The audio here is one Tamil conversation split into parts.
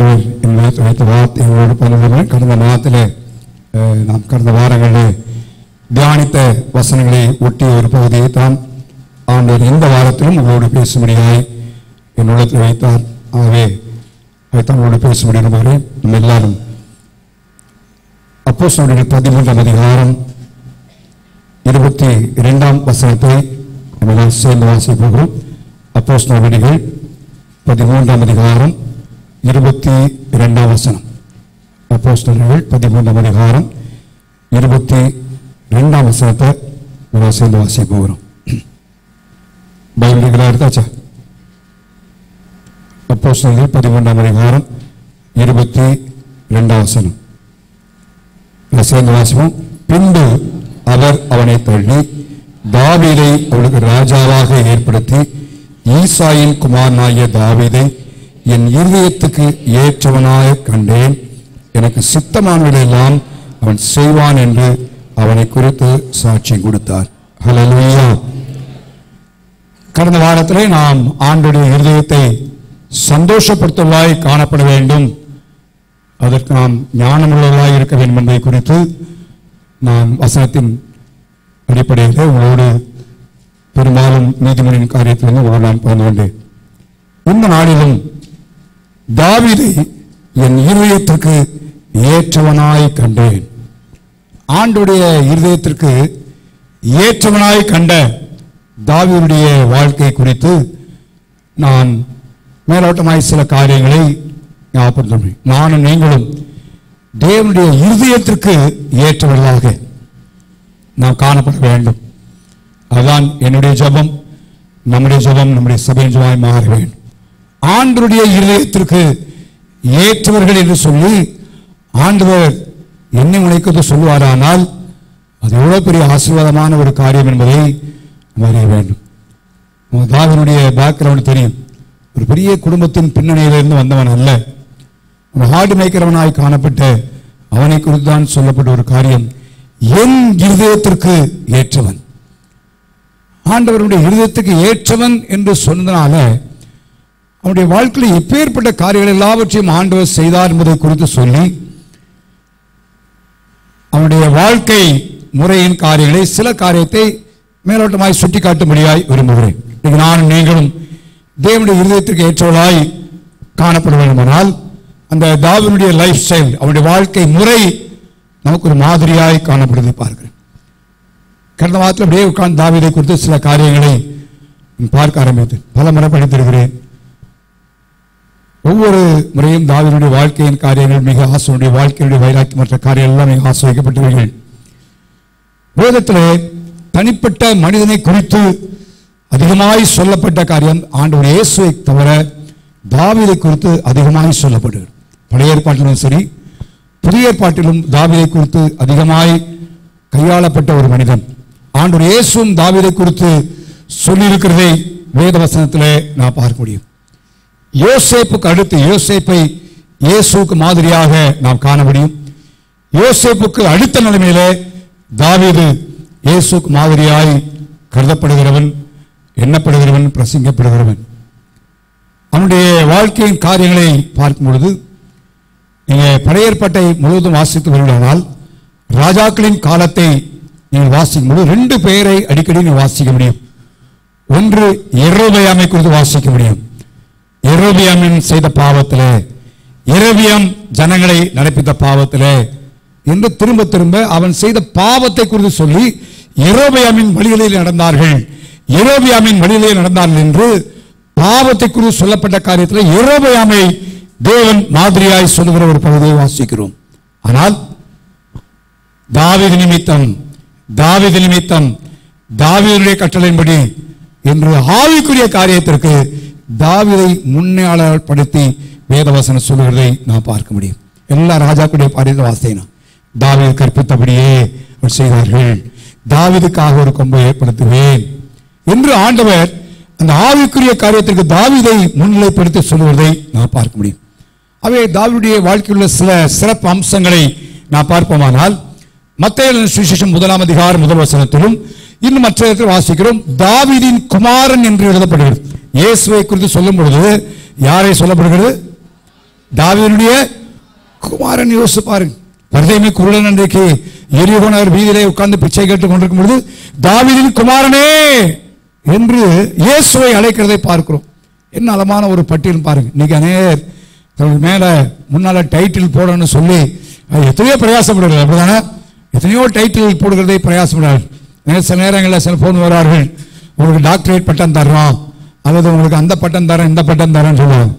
ஆண்டவர் எங்களுக்கு வைத்த வார்த்தை எங்களோடு பகிர்ந்து கடந்த மாதத்திலே நாம் கடந்த வாரங்களில் தியானித்த வசனங்களை ஒட்டிய ஒரு பகுதியை தான் ஆண்டவர் இந்த வாரத்திலும் உங்களோடு பேசும்படியாய் என் உள்ளத்தில் வைத்தார். ஆகவே வைத்தான் உங்களோடு பேசும்படியாரு நம்ம எல்லாரும் அப்போஸ்தலர்கள் 13ஆம் அதிகாரம் 22ஆம் வசனத்தை நம்ம எல்லாம் சேர்ந்து வாசிக்க போகிறோம். அப்போஸ்தலர்கள் 13ஆம் அதிகாரம் 22ஆம் வசனம். அப்போஸ்தலர்கள் 13ஆம் அதிகாரம் 22ஆம் வசனத்தை நம்ம சேர்ந்து வாசிக்க போகிறோம். பைபிள் எடுத்தாச்சா? அப்போஸ்தலர்கள் 13ஆம் அதிகாரம் 22ஆம் வசனம் சேர்ந்து வாசிப்போம். பின்பு அவர் அவனை தள்ளி தாவீதை அவளுக்கு ராஜாவாக ஏற்படுத்தி, ஈசாயின் குமாரனாகிய தாவீதை என் இருதயத்துக்கு ஏற்றவனாக கண்டேன், எனக்கு சித்தமானவர்களெல்லாம் அவன் செய்வான் என்று அவனை குறித்து சாட்சியம் கொடுத்தார். ஹல்லேலூயா. கடந்த வாரத்திலே நாம் ஆண்டவருடைய இருதயத்தை சந்தோஷப்படுத்துவதாய் காணப்பட வேண்டும், அதற்கு நாம் ஞானமுள்ளவர்களாய் இருக்க வேண்டும் என்பதை குறித்து நான் வசனத்தின் அடிப்படையில் உங்களோடு பெரும்பாலும் நீதிமொழியின் காரியத்திலிருந்து உங்களோடு நான் பகிர்ந்து கொண்டேன். இந்த நாளிலும் தாவீதை என் இருதயத்திற்கு ஏற்றவனாய் கண்டேன். ஆண்டவருடைய இருதயத்திற்கு ஏற்றவனாய் கண்ட தாவீதுடைய வாழ்க்கை குறித்து நான் மேலோட்டமாய் சில காரியங்களை ஞாபகப்படுத்துகிறேன். நானும் நீங்களும் தேவனுடைய இருதயத்திற்கு ஏற்றவர்களாக நாம் காணப்பட வேண்டும். அதுதான் என்னுடைய ஜெபம், நம்முடைய ஜெபம், நம்முடைய சபையின் ஜெபமாய் மாற வேண்டும். ஆண்டவருடைய இருதயத்திற்கு ஏற்றவர்கள் என்று சொல்லி ஆண்டவர் என்னை உழைக்கிறது சொல்லுவாரானால் அது எவ்வளவு பெரிய ஆசீர்வாதமான ஒரு காரியம் என்பதை நாம் அறிய வேண்டும். தாவீதுடைய பேக்ரவுண்ட் தெரியும். ஒரு பெரிய குடும்பத்தின் பின்னணியிலிருந்து வந்தவன் அல்ல. ஹார்ட் மேய்க்கிறவனாய் காணப்பட்ட அவனை குறித்து தான் சொல்லப்பட்ட ஒரு காரியம், என் இருதயத்திற்கு ஏற்றவன். ஆண்டவருடைய இருதயத்துக்கு ஏற்றவன் என்று சொன்னதனால அவனுடைய வாழ்க்கையில் எப்பேற்பட்ட காரியங்கள் எல்லாவற்றையும் ஆண்டவர் செய்தார் என்பதை குறித்து சொல்லி அவனுடைய வாழ்க்கை முறையின் காரியங்களை சில காரியத்தை மேலோட்டமாய் சுட்டி காட்டும்படியாய் விரும்புகிறேன். நானும் நீங்களும் தேவனுடைய இருதயத்திற்கு ஏற்றவர்களாய் காணப்பட வேண்டுமானால் அந்த தாவீதுடைய லைஃப் ஸ்டைல், அவனுடைய வாழ்க்கை முறை நமக்கு ஒரு மாதிரியாய் காணப்படுவதை பார்க்கிறேன். கடந்த வாரத்தில் அப்படியே உட்கார்ந்து தாவீதை குறித்து சில காரியங்களை பார்க்க ஆரம்பித்தேன். பல முறை படித்திருக்கிறேன். ஒவ்வொரு முறையும் தாவீதுடைய வாழ்க்கையின் காரியங்கள் மிக ஆசையுடைய வாழ்க்கையுடைய வைராக்கியம் மற்ற காரியங்கள் எல்லாம் மிக ஆசிரியப்பட்டவர்கள். வேதத்திலே தனிப்பட்ட மனிதனை குறித்து அதிகமாய் சொல்லப்பட்ட காரியம் ஆண்டவர் இயேசுவை தவிர தாவீதை குறித்து அதிகமாய் சொல்லப்படுகிறது. பழைய ஏற்பாட்டிலும் சரி புதிய ஏற்பாட்டிலும் தாவீதை குறித்து அதிகமாய் கையாளப்பட்ட ஒரு மனிதன். ஆண்டவர் இயேசுவும் தாவீதை குறித்து சொல்லியிருக்கிறதை வேத வசனத்திலே நான் பார்க்க முடியும். யோசேப்புக்கு அடுத்து யோசேப்பை இயேசுவுக்கு மாதிரியாக நாம் காண முடியும். யோசேப்புக்கு அடுத்த நிலைமையிலே தாவீது இயேசுவுக்கு மாதிரியாய் கருதப்படுகிறவன், எண்ணப்படுகிறவன், பிரசங்கப்படுகிறவன். அவனுடைய வாழ்க்கையின் காரியங்களை பார்க்கும் பொழுது நீங்கள் பழைய ஏற்பாட்டை முழுவதும் வாசித்து வருவதானால் ராஜாக்களின் காலத்தை நீங்கள் வாசிக்கும் பொழுது ரெண்டு பெயரை அடிக்கடி நீங்கள் வாசிக்க முடியும். ஒன்று யெரொபெயாமை குறித்து வாசிக்க முடியும். யெரொபெயாமின் செய்த பாவத்திலே, யெரொபெயாம் ஜனங்களை நடப்பித்த பாவத்திலே என்று திரும்ப திரும்ப அவன் செய்த பாவத்தை குறித்து சொல்லி யெரொபெயாமின் வழிகளில் நடந்தார்கள், யெரொபெயாமின் வழியிலே நடந்தார்கள் என்று பாவத்தை குறித்து சொல்லப்பட்ட காரியத்தில் யெரொபெயாமை தேவன் மாதிரியாய் சொல்லுகிற ஒரு பகுதியை வாசிக்கிறோம். ஆனால் தாவீது நிமித்தம் தாவீதுடைய கட்டளையின்படி என்று ஆவிக்குரிய காரியத்திற்கு தாவீதை முன்னாளப்படுத்தி வேதவசனம் சொல்லுகிறதை நான் பார்க்க முடியும். எல்லா ராஜாக்களுடைய பாரியத்தை வாசித்தேன். தாவீது கற்பித்தபடியே அவர் செய்தார்கள். தாவீதுக்காக ஒரு கொம்பை ஏற்படுத்துவேன் என்று ஆண்டவர் அந்த ஆவிக்குரிய காரியத்திற்கு தாவீதை முன்னிலைப்படுத்தி சொல்லுவதை நான் பார்க்க முடியும். அவை தாவீதுடைய வாழ்க்கையில் உள்ள சில சிறப்பு அம்சங்களை நான் பார்ப்போமானால் மத்தேயு சுவிசேஷம் 1ஆம் அதிகாரம் 1 வசனத்திலும் இன்னும் மற்ற இடத்தில் வாசிக்கிறோம், தாவீதின் குமாரன் என்று எழுதப்படுகிறது. இயேசுவை குறித்து சொல்லும் பொழுது யாரை சொல்லப்படுகிறது? தாவீதுடைய குமாரன். யோசிச்சு பாருங்க. பரிதேமி குருடன் அன்றைக்கு எரிகோ நகர் வீதியிலே உட்கார்ந்து பிச்சை கேட்டுக் கொண்டிருக்கும் பொழுது தாவீதின் குமாரனே என்று இயேசுவை அழைக்கிறதை பார்க்கிறோம். என்ன அழகான ஒரு பட்டியல் பாருங்க. இன்னைக்கு அநேகர் மேல முன்னால டைட்டில் போடணும்னு சொல்லி எத்தனையோ பிரயாசப்படுகிறார்கள். அப்படிதானே? எத்தனையோ டைட்டில் போடுகிறதை பிரயாசப்படுறார்கள். சில நேரங்களில் சில போன் வருவார்கள், உங்களுக்கு டாக்டரேட் பட்டம் தர்றோம், அல்லது உங்களுக்கு அந்த பட்டம் தரேன் இந்த பட்டம் தரேன்னு சொல்லுவாங்க.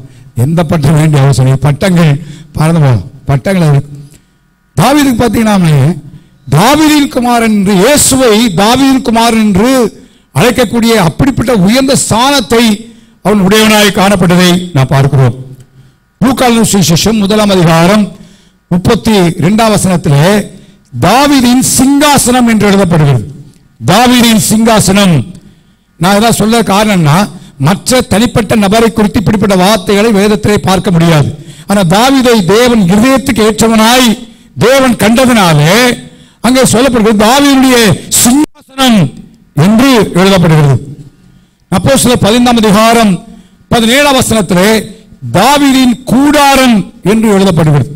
எந்த பட்டம் வேண்டிய அவசியம்? பட்டங்கள் பறந்து போகும். பட்டங்கள் தாவீதுக்கு பார்த்தீங்கன்னா தாவீதின் குமாரன் என்று, இயேசுவை தாவீதின் குமாரன் என்று அழைக்கக்கூடிய அப்படிப்பட்ட உயர்ந்த ஸ்தானத்தை அவன் உடையவனாய் காணப்பட்டதை நான் பார்க்கிறோம். லூக்காவின் சுவிசேஷம் 1ஆம் அதிகாரம் 32ஆம் வசனத்திலே தாவீதின் சிங்காசனம் என்று எழுதப்படுகிறது. தாவீதின் சிங்காசனம். நான் இதான் சொல்ல காரணம்னா, மற்ற தனிப்பட்ட நபரை குறித்து இப்படிப்பட்ட வார்த்தைகளை வேதத்திலே பார்க்க முடியாது. ஆனால் தாவீதை தேவன் இதயத்துக்கு ஏற்றவனாய் தேவன் கண்டதினாலே அங்கே சொல்லப்படுகிறது தாவீதுடைய சிங்காசனம் என்று எழுதப்படுகிறது. அப்போஸ்தலர் 15ஆம் அதிகாரம் 17ஆம் வசனத்திலே தாவீதின் கூடாரம் என்று எழுதப்படுகிறது.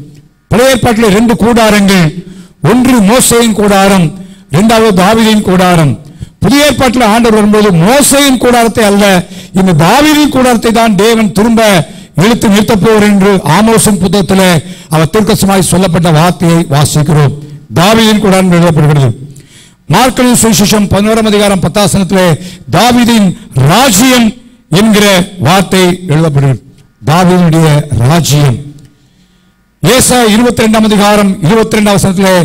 பழைய ஏற்பாட்டிலே 2 கூடாரங்கள், ஒன்று மோசேயின் கூடாரம், இரண்டாவது தாவீதின் கூடாரம். புதிய ஏற்பாட்டில் ஆண்டவர் வரும்போது மோசேயின் கூடாரத்தை அல்ல, இந்த தாவீதின் கூடாரத்தை தான் தேவன் திரும்ப இழுத்து நிறுத்தப் போவார் என்று ஆமோசின் புத்தகத்தில் அவர் தீர்க்கதரிசனமாய் சொல்லப்பட்ட வார்த்தையை வாசிக்கிறோம். தாவீதின் கூடாரம் எழுதப்படுகிறது. மார்க்கலின் சுவிசேஷம் 11ஆம் அதிகாரம் 10ஆம் வசனத்திலே தாவீதின் ராஜ்யம் என்கிற வார்த்தை எழுதப்படுகிறது. தாவீதுடைய ராஜ்யம். ஏசாயா 22ஆம் அதிகாரம் 22ஆம் வசனத்திலே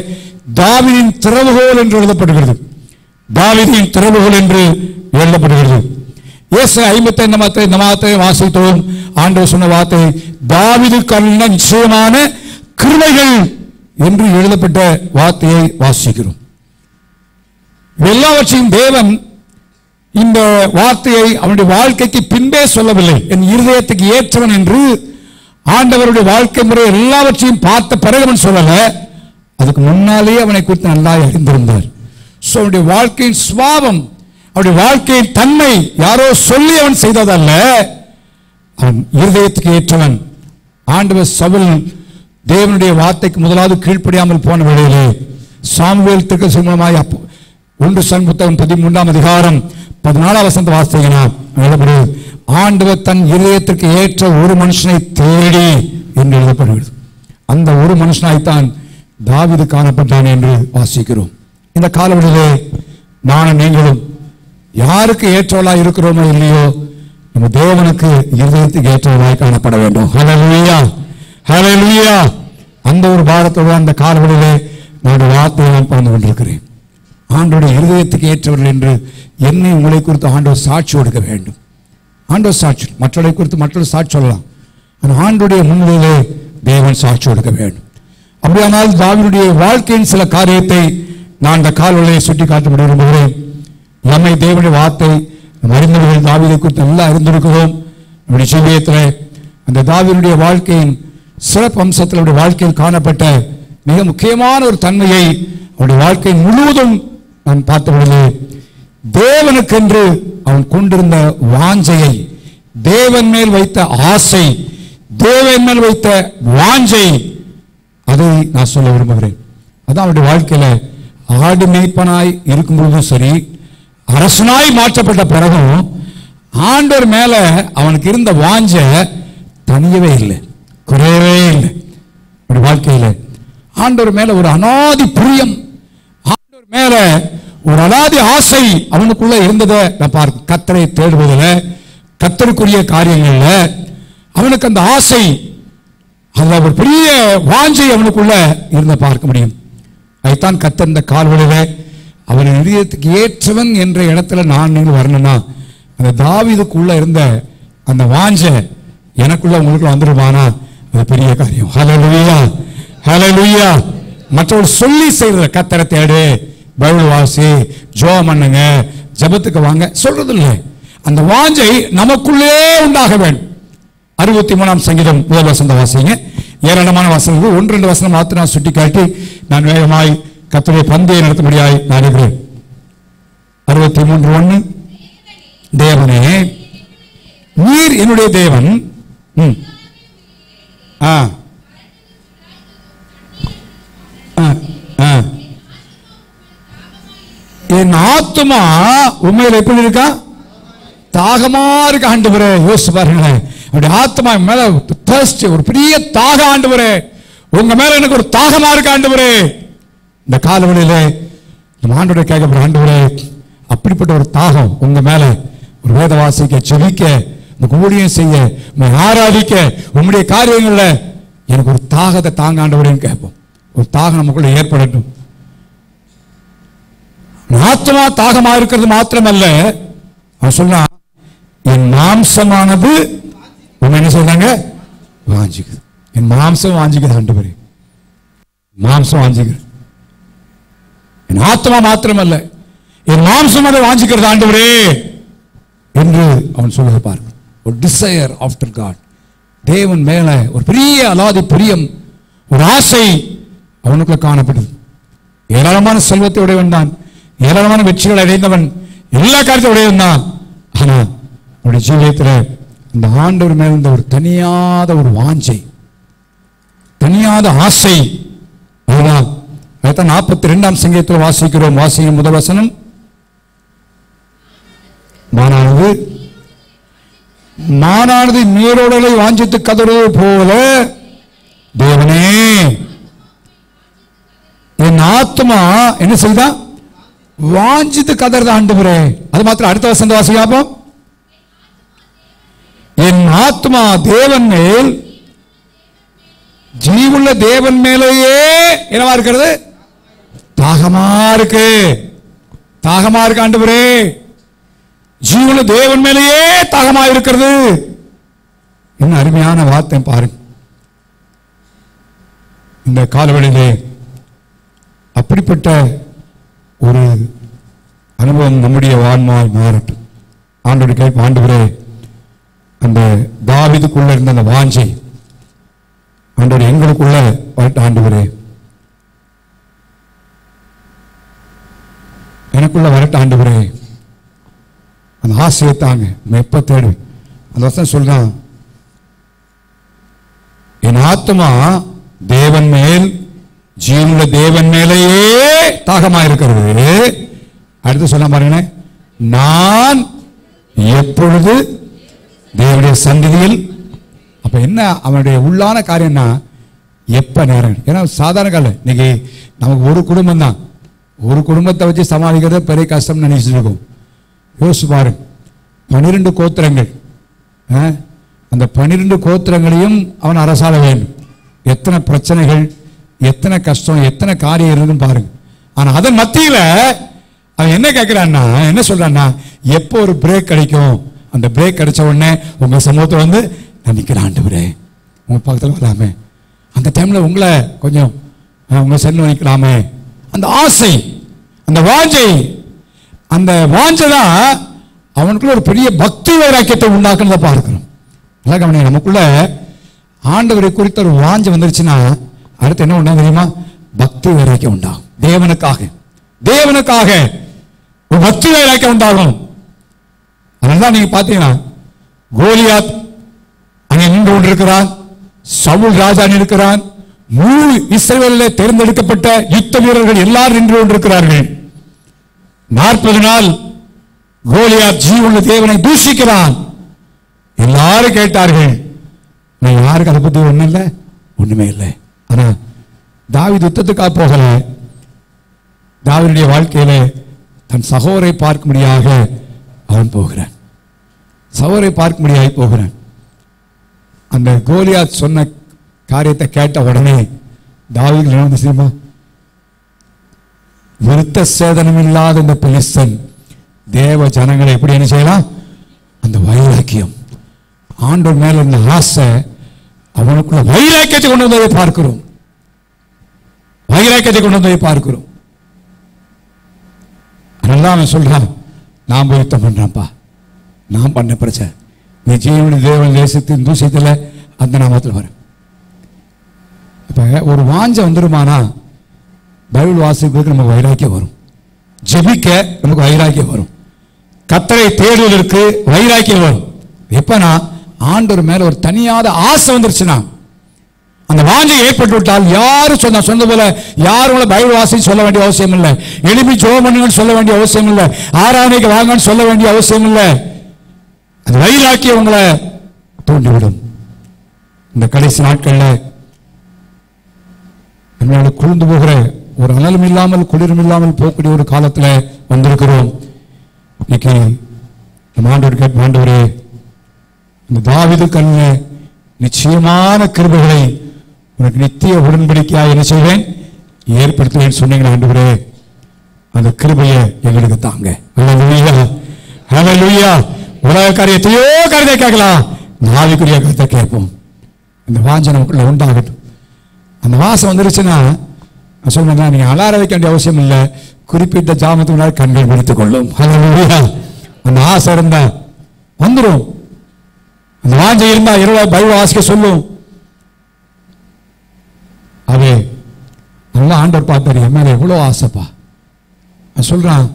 தாவீதின் திறவுகோல் என்று எழுதப்படுகிறது. தாவீதின் திறவுகோல் என்று எழுதப்படுகிறது. ஏசாயா 55ஆம் அதிகாரத்தை வாசித்தோம். ஆண்டவர் சொன்ன வார்த்தை தாவீதுக்கு நிச்சயமான கிருபைகள் என்று எழுதப்பட்ட வார்த்தையை வாசிக்கிறோம். எல்லாவற்றையும் தேவன் இந்த வார்த்தையை அவனுடைய வாழ்க்கைக்கு பின்பே சொல்லவில்லை. என் இருதயத்துக்கு ஏற்றவன் என்று ஆண்டவருடைய வாழ்க்கை முறை எல்லாவற்றையும் பார்த்த பிறகு அவன் சொல்லல, அதுக்கு முன்னாலேயே அவனை குறித்து நல்லா அறிந்திருந்தார். அவனுடைய வாழ்க்கையின் சுபாவம், அவருடைய வாழ்க்கையின் தன்மை யாரோ சொல்லி அவன் செய்ததல்ல, அவன் இருதயத்துக்கு ஏற்றவன். ஆண்டவர் சவுல் தேவனுடைய வார்த்தைக்கு முதலாவது கீழ்ப்படியாமல் போன வேளையிலே சாமுவேல் தீர்க்கதரிசி மூலமாய் 1 சாமுவேல் புத்தகம் 13ஆம் அதிகாரம் 14ஆம் வசனத்தை வாசித்தீங்கன்னா ஆண்டவர் தன் இருதயத்திற்கு ஏற்ற ஒரு மனுஷனை தேடி என்று எழுதப்படுகிறது. அந்த ஒரு மனுஷனாய்த்தான் தாவீது காணப்பட்டான் என்று வாசிக்கிறோம். இந்த காலவெளியிலே நானும் நீங்களும் யாருக்கு ஏற்றவளாய் இருக்கிறோமோ இல்லையோ, நம்ம தேவனுக்கு இருதயத்துக்கு ஏற்றவளாய் காணப்பட வேண்டும். ஹல்லேலூயா, ஹல்லேலூயா. அந்த ஒரு பாரத்தோடு அந்த காலவெளியிலே நான் வார்த்தையை நான் பார்த்து கொண்டிருக்கிறேன். ஆண்டோடைய இருதயத்துக்கு ஏற்றவர்கள் என்று என்னை உங்களை குறித்து ஆண்டவர் சாட்சி கொடுக்க வேண்டும். ஆண்டவர் சாட்சி, மற்றவர்களை குறித்து மற்றொரு சாட்சி சொல்லலாம், ஆனால் ஆண்டோடைய முன்னிலையிலே தேவன் சாட்சி கொடுக்க வேண்டும். அப்படியானால் தாவீதுடைய வாழ்க்கையின் சில காரியத்தை நான் இந்த கால்வழியை சுட்டி காட்ட விரும்புகிறேன். நம்மை தேவனுடைய வார்த்தை அறிந்தவர்கள் தாவீதை குறித்து நல்லா அறிந்திருக்கிறோம். நம்முடைய ஜீவியத்தில் அந்த தாவீதுடைய வாழ்க்கையின் சிறப்பு அம்சத்தில் அவருடைய வாழ்க்கையில் காணப்பட்ட மிக முக்கியமான ஒரு தன்மையை அவருடைய வாழ்க்கை முழுவதும் நான் பார்த்தபொழுது, தேவனுக்கென்று அவன் கொண்டிருந்த வாஞ்சையை, தேவன் மேல் வைத்த ஆசை, தேவன் மேல் வைத்த வாஞ்சை, அதை நான் சொல்ல விரும்புகிறேன். அதான் அவருடைய வாழ்க்கையில ஆடு மேய்ப்பனாய் இருக்கும்போதும் சரி, அரசனாய் மாற்றப்பட்ட பிறகும் ஆண்டவர் மேல அவனுக்கு இருந்த வாஞ்ச தனியவே இல்லை, குறையவே இல்லை. அவருடைய வாழ்க்கையில ஆண்டவர் மேல ஒரு அனாதி பிரியம், ஆண்டவர் மேல ஒரு அனாதி ஆசை அவனுக்குள்ள இருந்ததை நான் பார்க்க. கர்த்தரை தேடுவதில், கர்த்தருக்குரிய காரியங்கள்ல அவனுக்கு அந்த ஆசை, அந்த ஒரு பெரிய வாஞ்சை அவனுக்குள்ள இருந்த பார்க்க முடியும். அதைத்தான் கர்த்தர் இந்த கால்வழியில அவன் இதயத்துக்கு ஏற்றவன் என்ற இடத்துல நான் நீங்கள் வரணும்னா, அந்த தாவீதுக்குள்ள இருந்த அந்த வாஞ்ச எனக்குள்ள உங்களுக்குள்ள வந்துருமானா அது பெரிய காரியம். ஹல்லேலூயா, ஹல்லேலூயா. மற்றவர்கள் சொல்லி செய்யற கர்த்தரை தேடு, பைபிள் வாசி, ஜெபம் பண்ணுங்க, ஜெபத்துக்கு வாங்க சொல்றது இல்லை. அந்த வாஞ்சை நமக்குள்ளே உண்டாக வேண்டும். 63ஆம் சங்கீதம் 1 வசனம் வாசிங்க. ஏராளமான வசனங்கள், 1-2 வசனம் மாத்திரம் நான் சுட்டி காட்டி நான் வேகமாய் கர்த்தருடைய பந்தியை நடத்தும்படியாய் நான் இருக்கிறேன். 63:1 தேவனே நீர் என்னுடைய தேவன், என் ஆத்துமா உண்மையில் எப்படி இருக்கா? தாகமா இருக்க ஆண்டவரே. யோசிச்சு பாருங்களேன், அப்படி ஆத்மா மேல ஒரு பெரிய தாக ஆண்டவரே, உங்க மேல எனக்கு ஒரு தாகமா இருக்க ஆண்டவரே. இந்த காலவெளியில நம்ம ஆண்டவரை கேட்க, ஆண்டவரே அப்படிப்பட்ட ஒரு தாகம் உங்க மேல, ஒரு வேத வாசிக்க, செபிக்க, ஊழியம் செய்ய, ஆராதிக்க, உங்களுடைய காரியங்கள்ல எனக்கு ஒரு தாகத்தை தாங்க ஆண்டவரேன்னு கேட்போம். ஒரு தாகம் நமக்குள்ள ஏற்படட்டும். ஆத்மா தாகமா இருக்கிறது மாத்திரமல்ல, அவன் சொன்னா என் மாம்சமானது என்ன சொல்றாங்க, வாஞ்சிக்குது. என் மாம்சம் வாஞ்சிக்குது ஆண்டவரே, மாம்சம் வாஞ்சிக்குது. என் ஆத்மா மாத்திரமல்ல, என் மாம்சம் அதை வாஞ்சிக்கிறது ஆண்டவரே என்று அவன் சொல்ல பாருங்க. ஒரு டிசையர் ஆஃப்டர் காட், தேவன் மேல ஒரு பெரிய அலாதி பிரியம், ஒரு ஆசை அவனுக்குள்ள காணப்படுது. ஏராளமான செல்வத்தை உடையவன் தான், ஏராளமான வெற்றிகளை அடைந்தவன், எல்லா காரியத்தை உடையவன் தான். ஆனா அவனுடைய ஜீவியத்தில் இந்த ஆண்டவர் மேல இருந்த ஒரு தனியாத ஒரு வாஞ்சை, தனியாத ஆசை. அதுதான் 42ஆம் சங்கீதத்தில் வாசிக்கிறோம். வாசிக்கும் முதல் வசனம், மானானது நீரோடலை வாஞ்சித்து கதறுவது போல தேவனே என் ஆத்மா என்ன செய்தா, வாஞ்சித்து கதறுது ஆண்டவரே. அது மாத்திரம் அடுத்த வசனம் வாசிக்காப்போம். என் ஆத்மா தேவன் மேல், ஜீவுள்ள தேவன் மேலேயே என்னவா இருக்கிறது, தாகமா இருக்கு. தாகமா இருக்கு ஆண்டவரே, ஜீவுள்ள தேவன் மேலேயே தாகமா இருக்கிறது. என்ன அருமையான வார்த்தை பாருங்க. இந்த காலவெளியிலே அப்படிப்பட்ட ஒரு அனுபவம் நம்முடைய வாழ்நாள் மாறட்டும். ஆண்டவருடைய கேட்ப, ஆண்டவரே அந்த தாவீதுக்குள்ள இருந்த அந்த வாஞ்சை ஆண்டவரே எங்களுக்குள்ள வரட்டும். ஆண்டவரே எனக்குள்ள வரட்டும். ஆண்டவரே அந்த ஆசையை தாங்க. எப்ப தேடு அந்த வசனம் சொல்றான், என் ஆத்மா தேவன் மேல், ஜீவனுள்ள தேவன் மேலேயே தாகமா இருக்கிறது. அடுத்து சொல்ல பாருங்க, நான் எப்பொழுது தேவனுடைய சந்நிதியில். அப்ப என்ன அவனுடைய உள்ளான காரியம்னா, எப்ப நேரம். ஏன்னா சாதாரண காலம் இன்னைக்கு நமக்கு ஒரு குடும்பம் தான், ஒரு குடும்பத்தை வச்சு சமாளிக்கிறது பெரிய கஷ்டம் நினைச்சிட்டு இருக்கோம். யோசிச்சு பாருங்க, 12 கோத்திரங்கள், அந்த 12 கோத்திரங்களையும் அவன் அரசாள வேண்டும். எத்தனை பிரச்சனைகள், எத்தனை கஷ்டம், எத்தனை காரியம் இருக்குன்னு பாருங்க. ஆனா அதன் மத்தியில அவன் என்ன கேட்கிறான்னா, என்ன சொல்றான்னா, எப்போ ஒரு பிரேக் கிடைக்கும், அந்த பிரேக் கிடைச்ச உடனே உங்க சமூகத்தை வந்து நான் நிக்கிறேன் ஆண்டவரே, உங்க பக்கத்தில் வரலாமே, அந்த டைம்ல உங்களை கொஞ்சம் உங்க சென்று நிற்கலாமே. அந்த ஆசை, அந்த வாஞ்சை, அந்த வாஞ்சைதான் அவனுக்குள்ள ஒரு பெரிய பக்தி வைராக்கியத்தை உண்டாக்குறத பார்க்கிறோம். நமக்குள்ள ஆண்டவரை குறித்த ஒரு வாஞ்சை வந்துருச்சுன்னா அடுத்து என்ன உண்டா தெரியுமா, பக்தி வைராக்கியம் உண்டாகும். தேவனுக்காக, தேவனுக்காக ஒரு பக்தி வைராக்கியம் உண்டாகும். அதனால்தான் நீங்க பாத்தீங்கன்னா கோலியாத் அங்கே நின்று கொண்டிருக்கிறான், சவுல் ராஜா இருக்கிறான், முழு இஸ்ரவேலில் தேர்ந்தெடுக்கப்பட்ட யுத்த வீரர்கள் எல்லாரும் நின்று கொண்டிருக்கிறார்கள். 40 நாள் கோலியாத் ஜீவனுள்ள தேவனை தூஷிக்கிறான். எல்லாரும் கேட்டார்கள், நான் யாருக்கு அதை பத்தி ஒண்ணும் இல்லை, ஒண்ணுமே இல்லை. ஆனா தாவீது யுத்தத்துக்காக போகல, தாவீதுடைய வாழ்க்கையில தன் சகோதரை பார்க்கும்படியாக அவன் போகிறான், சகோதரை பார்க்கும்படியாக போகிறான். அந்த கோலியாத் சொன்ன காரியத்தை கேட்ட உடனே தாவீது என்ன செய்யுமா, விருத்த சேதனம் இல்லாத இந்த பெலிஸ்தன் தேவ ஜனங்களை எப்படி என்ன செய்யலாம், அந்த வைராக்கியம், ஆண்டவர் மேல இருந்த ஆசை அவனுக்குள்ள வைராக்கியத்தை கொண்டு வந்ததை பார்க்கிறோம், வைராக்கியத்தை கொண்டு வந்ததை பார்க்கிறோம். அதெல்லாம் அவன் சொல்றான், நான் போய் யுத்தம் பண்றான்ப்பா, நான் பண்ண பிரச்சனை, நீ ஜீவனுடைய தேவன் தேசத்தின் தூசியத்தில் அந்த நாமத்தில் வர. இப்ப ஒரு வாஞ்ச வந்துருமானா பைபிள் வாசிப்பதற்கு நமக்கு வைராக்கியம் வரும், ஜெபிக்க நமக்கு வைராக்கியம் வரும், கர்த்தரை தேடுவதற்கு வைராக்கியம் வரும். எப்பனா ஆண்டவர் மேல ஒரு தனியாத ஆசை வந்துருச்சுன்னா, அந்த வாஞ்சை ஏற்பட்டு விட்டால் யாரும் சொன்ன போல யாரும் உங்களை பைபிள் வாசி சொல்ல வேண்டிய அவசியம் இல்லை, எழுப்பி ஜெபம் பண்ணுங்கன்னு சொல்ல வேண்டிய அவசியம் இல்லை, ஆராதனைக்கு வாங்கன்னு சொல்ல வேண்டிய அவசியம் இல்லை. அது வைராக்கியம் உங்களை தூண்டிவிடும். இந்த கடைசி நாட்களில் என்னோட குளிர்ந்து போகிற ஒரு அனலும் இல்லாமல் குளிரும் இல்லாமல் போகக்கூடிய ஒரு காலத்தில் வந்திருக்கிறோம். இன்னைக்கு நம்ம ஆண்டவரே இந்த தாவீது கல்ல நிச்சயமான கிருபைகளை உனக்கு நித்திய உடன்படிக்கையாக என்ன செய்வேன், ஏற்படுத்துவேன் சொன்னீங்க. ஆண்டவரே அந்த கிருபையை எங்களுக்கு தாங்க. ஹல்லேலூயா, ஹல்லேலூயா. உலக காரியத்தையோ காரியத்தை கேட்கலாம், நாவிக்குரிய காரியத்தை கேட்போம். இந்த வாஞ்சை நமக்குள்ள உண்டாகட்டும். அந்த வாசம் வந்துருச்சுன்னா சொல்லுங்க, நீங்க அலாரம் வைக்க வேண்டிய அவசியம் இல்லை, குறிப்பிட்ட ஜாமத்துக்கு முன்னாடி கண்கள் முடித்துக் கொள்ளும். ஹல்லேலூயா. அந்த ஆசை இருந்தா வந்துடும். அந்த வாஞ்சை இருந்தா இரவு பைபிள் வாசிக்க சொல்லும். அவே நல்லா ஆண்டவர் பார்த்தாரு, என் மேல எவ்வளவு ஆசைப்பா. சொல்றான்,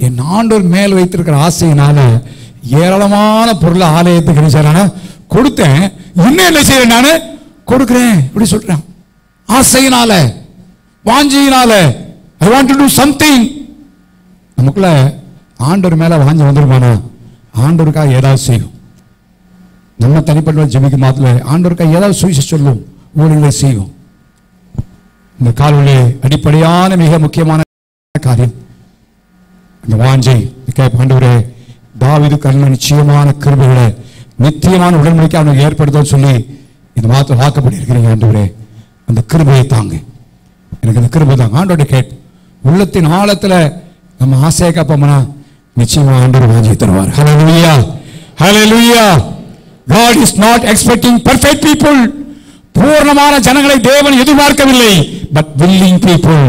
என் ஆண்டவர் மேல் வைத்திருக்கிற ஆசையினால ஏராளமான பொருளை ஆலயத்துக்கு என்ன கொடுத்தேன், இன்னும் என்ன செய்யறேன் நானு கொடுக்கிறேன் இப்படி சொல்றேன். ஆசையினால, வாஞ்சியினால, I want to do something. நமக்குள்ள ஆண்டவர் மேல வாஞ்சி வந்துருமானா ஆண்டவருக்காக ஏதாவது செய்யும். நம்ம தனிப்பட்ட ஜெபிக்க மாத்திர ஆண்டவருக்காக ஏதாவது சுவிசேஷம் சொல்லும், ஊழியங்களை செய்யும். இந்த காலையிலே அடிப்படையான மிக முக்கியமான காரியம் இந்த வாஞ்சை. ஆண்டவரே தாவீது கல்ல நிச்சயமான கிருபைகளை நித்தியமான உடன்படிக்கை அவனுக்கு ஏற்படுத்த சொல்லி இந்த மாத்திரம் வாக்கப்பட்டு இருக்கிறீங்க. ஆண்டவரே அந்த கிருபையை தாங்க, எனக்கு அந்த கிருபை தாங்க. ஆண்டவரை கேட்டு உள்ளத்தின் ஆழத்துல நம்ம ஆசையை காப்போம்னா நிச்சயமா ஆண்டவர் வாஞ்சியை தருவார். ஹல்லேலூயா, ஹல்லேலூயா. God is not expecting perfect people. பூர்ணமான ஜனங்களை தேவன் எதிர்பார்க்கவில்லை, பட் willing people.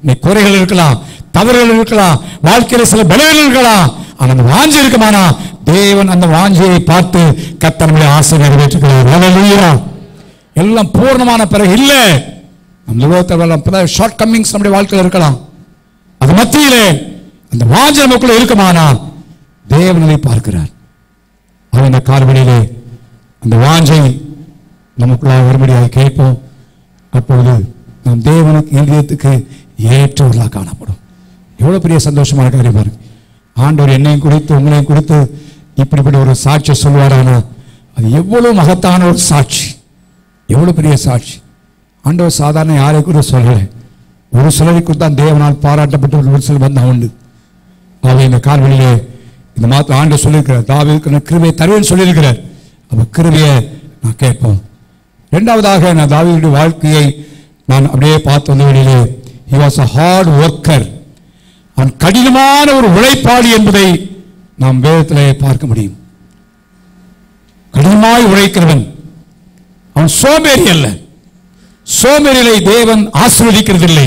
நீ குறைகள் இருக்கலாம், தவறுகள் இருக்கலாம், வாழ்க்கையில சில பலவீனங்கள் இருக்கலாம், ஆனா அந்த வாஞ்சை இருக்குமானா தேவன் அந்த வாஞ்சையை பார்த்து கர்த்தருடைய ஆசை நிறைவேற்றுகிறார். ஹல்லேலூயா. எல்லாம் பூர்ணமான பிறகு இல்ல, நம்ம உலகத்தில் ஷார்ட் கம்மிங்ஸ் நம்முடைய வாழ்க்கையில் இருக்கலாம். அது மத்தியிலே அந்த வாஞ்சை நமக்குள்ள இருக்குமானா தேவனை பார்க்கிறார். அவன் இந்த கால்வழியிலே அந்த வாஞ்சை நமக்குள்ள வரும்படியாக கேட்போம். அப்பொழுது நாம் தேவனுக்கு இதயத்துக்கு ஏற்றவர்களாக காணப்படும். எவ்வளவு பெரிய சந்தோஷமான காரியம் பாருங்க. ஆண்டவர் என்னையும் குறித்து உங்களையும் குறித்து இப்படிப்பட்ட ஒரு சாட்சி சொல்வாரானா அது எவ்வளவு மகத்தான ஒரு சாட்சி, எவ்வளவு பெரிய சாட்சி. ஆண்டவர் சாதாரண யாரை கூட சொல்லலை, ஒரு சிலரை குறித்தான் தேவனால் பாராட்டப்பட்ட ஒரு சிலர் வந்தா உண்டு. அவை இந்த கால்வழியிலே இந்த மாத்திரம் ஆண்டவர் சொல்லியிருக்கிறார், தாவீதுக்கு கிருபையை தருவேன்னு சொல்லியிருக்கிறார். அப்ப கிருபையை நான் கேட்போம். இரண்டாவதாக நான் தாவீதுடைய வாழ்க்கையை நான் அப்படியே பார்த்து வந்த வழியிலே he was a hard worker. அவன் கடினமான ஒரு உழைப்பாளி என்பதை நாம் வேதத்திலே பார்க்க முடியும். கடினமாய் உழைக்கிறவன் அவன் சோம்பேறி அல்ல. சோம்பேறிகளை தேவன் ஆசீர்வதிக்கிறதில்லை.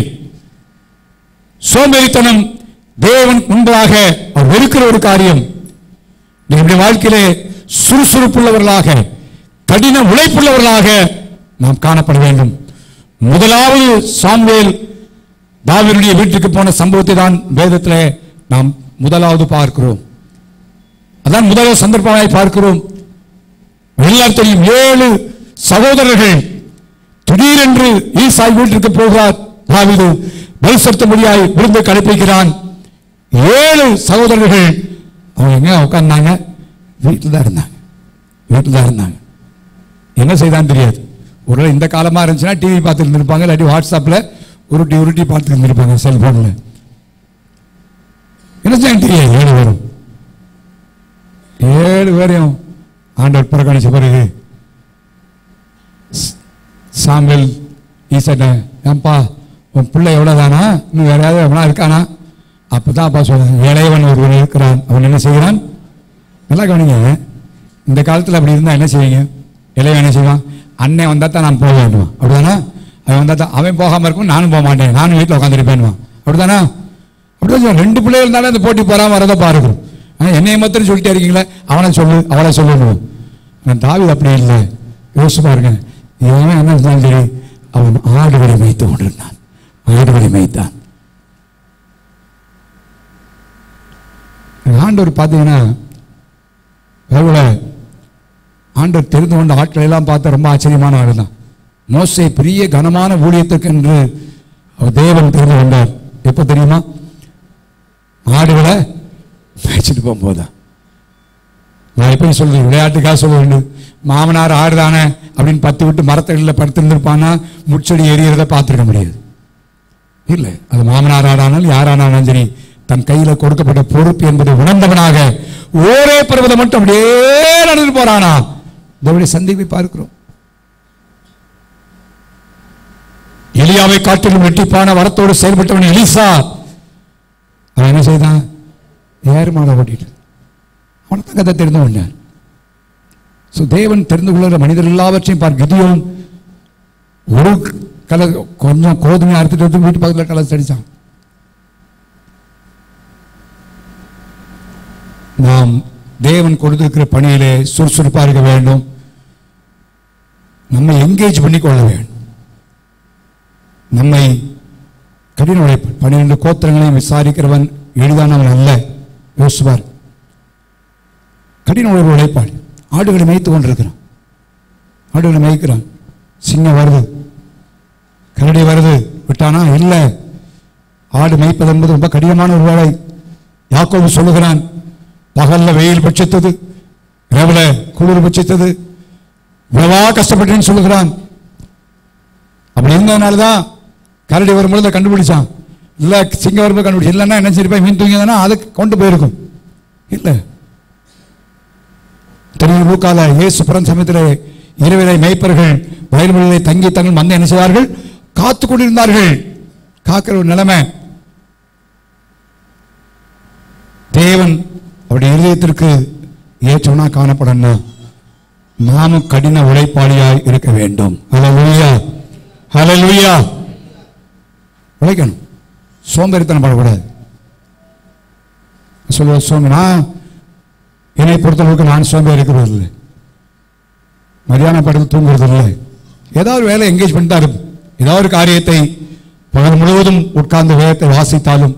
சோம்பேறித்தனம் தேவன் முன்பாக அவர் வெறுக்கிற ஒரு காரியம். நம்முடைய வாழ்க்கையிலே சுறுசுறுப்புள்ளவர்களாக கடின உழைப்புள்ளவர்களாக நாம் காணப்பட வேண்டும். முதலாவது சாமுவேல் தாவீதுடைய வீட்டுக்கு போன சம்பவத்தை தான் வேதத்திலே நாம் முதலாவது பார்க்கிறோம். அதான் முதல் சந்தர்ப்பமாய் பார்க்கிறோம். எல்லாரும் தெரியும், 7 சகோதரர்கள் திடீரென்று ஈசாய் வீட்டிற்கு போகிறார். தாவீது பலி செலுத்தும்படியாய் விருந்து கடைபிடிக்கிறான். 7 சகோதரர்கள் அவங்க எங்க உட்கார்ந்தாங்க, வீட்டில் தான் இருந்தாங்க. என்ன செய்தான்னு தெரியாது. ஒருவேளை இந்த காலமா இருந்துச்சுன்னா டிவி பார்த்துட்டு இருந்திருப்பாங்க, இல்லாட்டி வாட்ஸ்அப்ல உருட்டி பார்த்துட்டு இருந்திருப்பாங்க, செல்போன்ல. என்ன செய்ய தெரியாது. 7 பேரையும் ஆண்டவர் புறக்கணிச்ச பிறகு சாமுவேல் ஈசாட்ட, ஏன்பா உன் பிள்ளை எவ்வளவுதானா, இன்னும் வேற யாராவது எவ்வளோ இருக்கானா? அப்பதான் அப்பா சொல்றான், இளையவன் ஒருவன் இருக்கிறான், அவன் என்ன செய்கிறான். நல்லா கவனிங்க, இந்த காலத்தில் அப்படி இருந்தா என்ன செய்வீங்க? இளையவன் என்ன செய்வான், அண்ணன் வந்தா தான் நான் போக வேண்டுவான், அப்படிதானா? அவன் வந்தா தான், அவன் போகாம இருக்கும், நானும் போக மாட்டேன், நானும் வீட்டில் உட்காந்துருப்பேன்வான், அப்படிதானா? அப்படிதான் 2 பிள்ளைகள் இருந்தாலும் அந்த போட்டி போறாம வரதை பாருங்க. என்னைய மாத்திரம் சொல்லிட்டே இருக்கீங்களே, அவனை சொல்லு அவளை சொல்லணும். தாவீது அப்படி இல்லை. யோசிச்சு பாருங்க, என்ன இருந்தாலும் சரி, அவன் ஆடுகளை மேய்த்து கொண்டிருந்தான். ஆடுகளை மேய்த்தான். ஆண்டவர் பார்த்தீங்கன்னா ஆண்டவர் தெரிந்து கொண்ட ஆட்கள் எல்லாம் பார்த்த ரொம்ப ஆச்சரியமான ஆள் தான். மோசே பெரிய கனமான ஊழியத்துக்கு என்று அவர் தேவன் தெரிந்து கொண்டார். எப்ப தெரியுமா? ஆடுகளை மேய்ச்சிட்டு போகும்போதுதான். நான் எப்படி சொல்றது, விளையாட்டுக்காக சொல்ல வேண்டும். மாமனார் ஆடுதானே அப்படின்னு 10 விட்டு மரத்தடியில் படுத்திருந்திருப்பானா முச்செடி எரியறத பார்த்துருக்க முடியாது. இல்லை, அது மாமனார் ஆடானாலும் யாரானாலும் சரி, தன் கையில கொடுக்கப்பட்ட பொறுப்பு என்பதை உணர்ந்தவனாக ஒரே பருவத்தை மட்டும் அப்படியே நடந்து போறானா. தேவனுடைய சந்திப்பை பார்க்கிறோம். எலியாவை காட்டிலும் வெட்டிப்பான வரத்தோடு செயல்பட்டவன் எலிசா, அவன் என்ன செய்தான்? ஏறுமாட ஓட்டிட்டு அவனை தான் கதை தெரிந்து கொண்டார். தேவன் தெரிந்து கொள்கிற மனிதர் எல்லாவற்றையும் பார்க்க. கிதியோன் ஒரு கொஞ்சம் கோதுமை அறுத்துட்டு வீட்டு பக்கத்தில் கலந்து அடிச்சான். நாம் தேவன் கொடுத்திருக்கிற பணியிலே சுறுசுறுப்பாக இருக்க வேண்டும். நம்மை என்கேஜ் பண்ணிக்கொள்ள வேண்டும். நம்மை கடின உழைப்பு 12 கோத்திரங்களையும் விசாரிக்கிறவன் எளிதானவன் அல்ல. யோசிப்பார். கடின உழைப்பு உழைப்பாள். ஆடுகளை மேய்த்து கொண்டிருக்கிறான். ஆடுகளை மேய்க்கிறான். சிங்கம் வருது, கரடி வருது, விட்டானா? இல்லை. ஆடு மேய்ப்பது என்பது ரொம்ப கடினமான ஒரு வேலை. யாக்கோபு சொல்லுகிறான், பகல்ல வெயில் பட்சித்தது, இரவுல குளிர் பட்சித்தது, இவ்வளவா கஷ்டப்பட்டேன்னு சொல்லுகிறான். அப்படி இருந்ததுனாலதான் கரடி வரும்போது கண்டுபிடிச்சான். இல்ல சிங்கம் வரும்போது கண்டுபிடிச்சு, இல்லைன்னா என்ன சரி மீன் தூங்கியதுன்னா அதை கொண்டு போயிருக்கும். இல்லை, தெரியும். லூக்கால இயேசு பிறந்த சமயத்தில் இரவிலை மேய்ப்பர்கள் வயல்வெளியிலே தங்கி தங்கள் மந்தை என்ன செய்வார்கள்? காத்து கொண்டிருந்தார்கள். காக்கிற ஒரு நிலைமை. தேவன் அவருடைய இருதயத்திற்கு ஏற்றவனா காணப்படணும். நாமும் கடின உழைப்பாளியாய் இருக்க வேண்டும். ஹல்லேலூயா, ஹல்லேலூயா. உழைக்கணும், சோம்பேறித்தனம் படக்கூடாது. சொல்லுவேன், நான் என்னை பொறுத்தளவுக்கு நான் சோம்பேறி இருக்கிறது இல்லை. மதியான படத்தில் தூங்குறது இல்லை. ஏதாவது வேலை என்கேஜ் பண்ணிட்டா இருக்கும். ஏதாவது ஒரு காரியத்தை பகல் முழுவதும் உட்கார்ந்து வேதத்தை வாசித்தாலும்